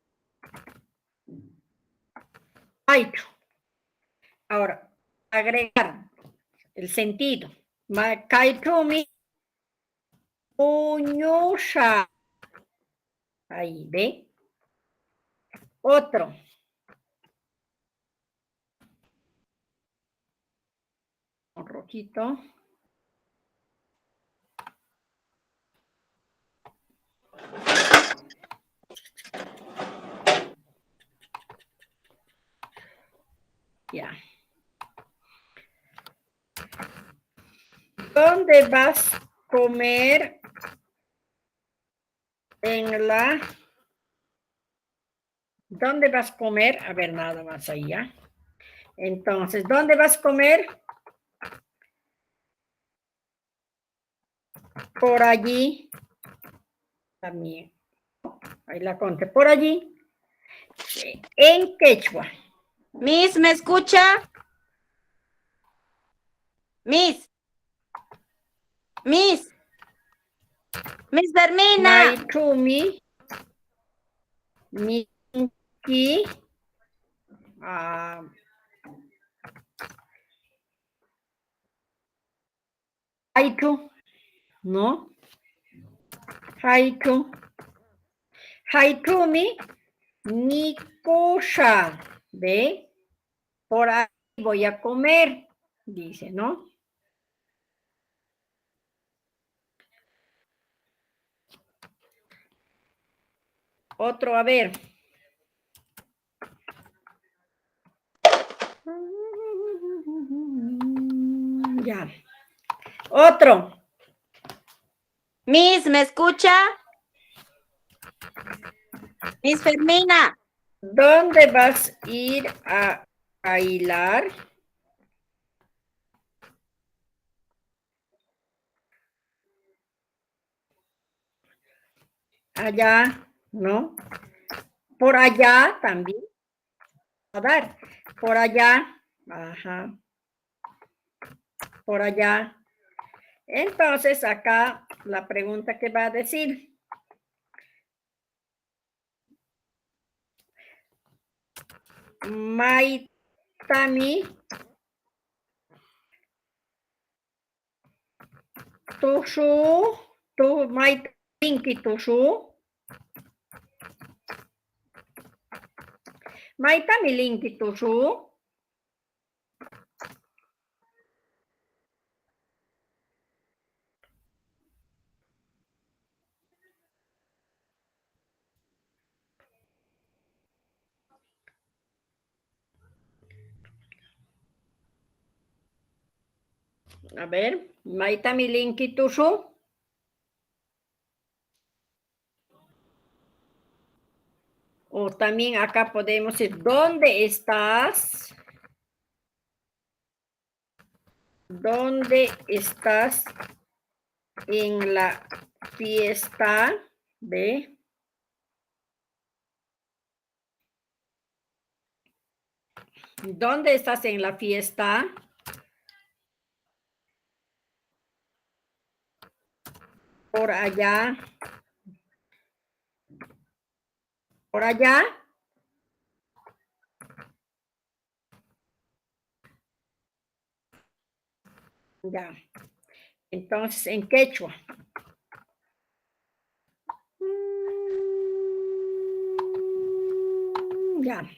Speaker 1: Ay. Ahora, agregar el sentido. Kaitumi, Puñusha. Ahí, ¿ve? Otro. Un rojito. Ya. ¿Dónde vas a comer en la... ¿Dónde vas a comer? A ver, nada más allá. Entonces, ¿dónde vas a comer? Por allí. También. Ahí la conté. Por allí. En quechua.
Speaker 7: Miss, ¿me escucha? Miss. Miss. Miss Fermina.
Speaker 1: Maitumi. Miki. Haiku. ¿No? Haiku. Haikumi. Nikusha. ¿Ve? Por ahí voy a comer. Dice, ¿no? Otro, a ver. Ya. Otro.
Speaker 7: Miss, ¿me escucha? Miss Fermina.
Speaker 1: ¿Dónde vas a ir a bailar? Allá, ¿no? Por allá también. a dar. Por allá. Ajá. Por allá. Entonces, acá la pregunta que va a decir. Maitami tushu tu maitami tushu maitami linki tushu. A ver, maitami linki tushu. O también acá podemos decir, ¿dónde estás? ¿Dónde estás en la fiesta de? ¿Dónde estás en la fiesta? Por allá. Por allá. Ya. Entonces, en quechua. Ya.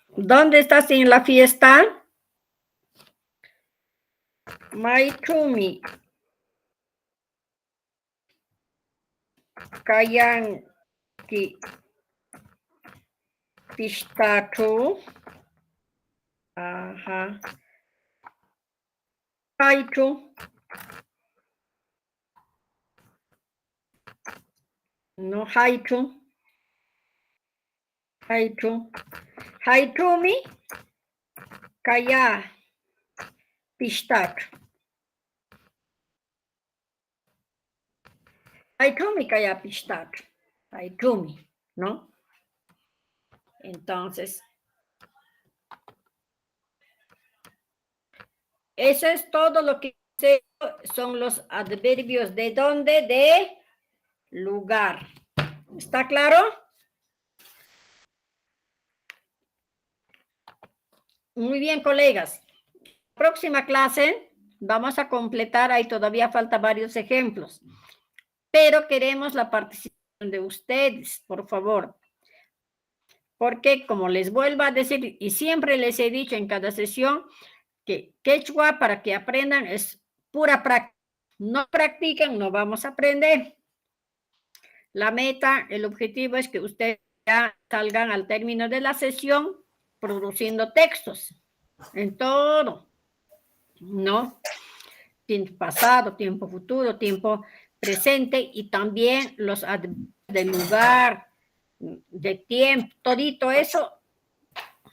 Speaker 1: ¿Dónde estás en la fiesta? Maitumi. Kayanki. Pistacho. Ajá. Haichu. No, haichu. Haichu. Haitumi. Kaya. Pistacho. Haitumi kaya pistacho. Haitumi, ¿no? Entonces, eso es todo lo que son los adverbios de dónde, de lugar. ¿Está claro? Muy bien, colegas. Próxima clase vamos a completar, ahí todavía falta varios ejemplos, pero queremos la participación de ustedes, por favor. Porque como les vuelvo a decir, y siempre les he dicho en cada sesión, que quechua para que aprendan es pura práctica. No practican, no vamos a aprender. La meta, el objetivo es que ustedes ya salgan al término de la sesión produciendo textos en todo, ¿no? Tiempo pasado, tiempo futuro, tiempo presente y también los adverbios de lugar, de tiempo, todito eso,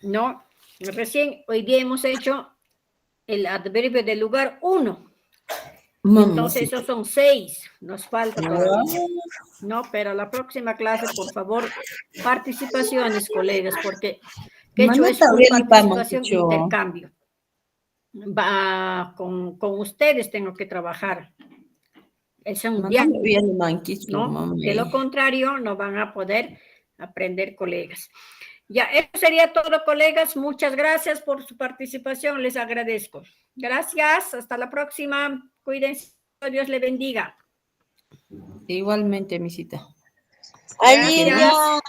Speaker 1: ¿no? Recién hoy día hemos hecho el adverbio de lugar 1. Entonces esos son 6, nos falta todavía. No, pero la próxima clase, por favor, participaciones, colegas, porque quechua es una participación de intercambio. Va con ustedes tengo que trabajar. Es un diálogo, ¿no? De lo contrario, no van a poder aprender, colegas. Ya, eso sería todo, colegas. Muchas gracias por su participación. Les agradezco. Gracias. Hasta la próxima. Cuídense. Dios le bendiga.
Speaker 4: Igualmente, misita.
Speaker 6: Alicia.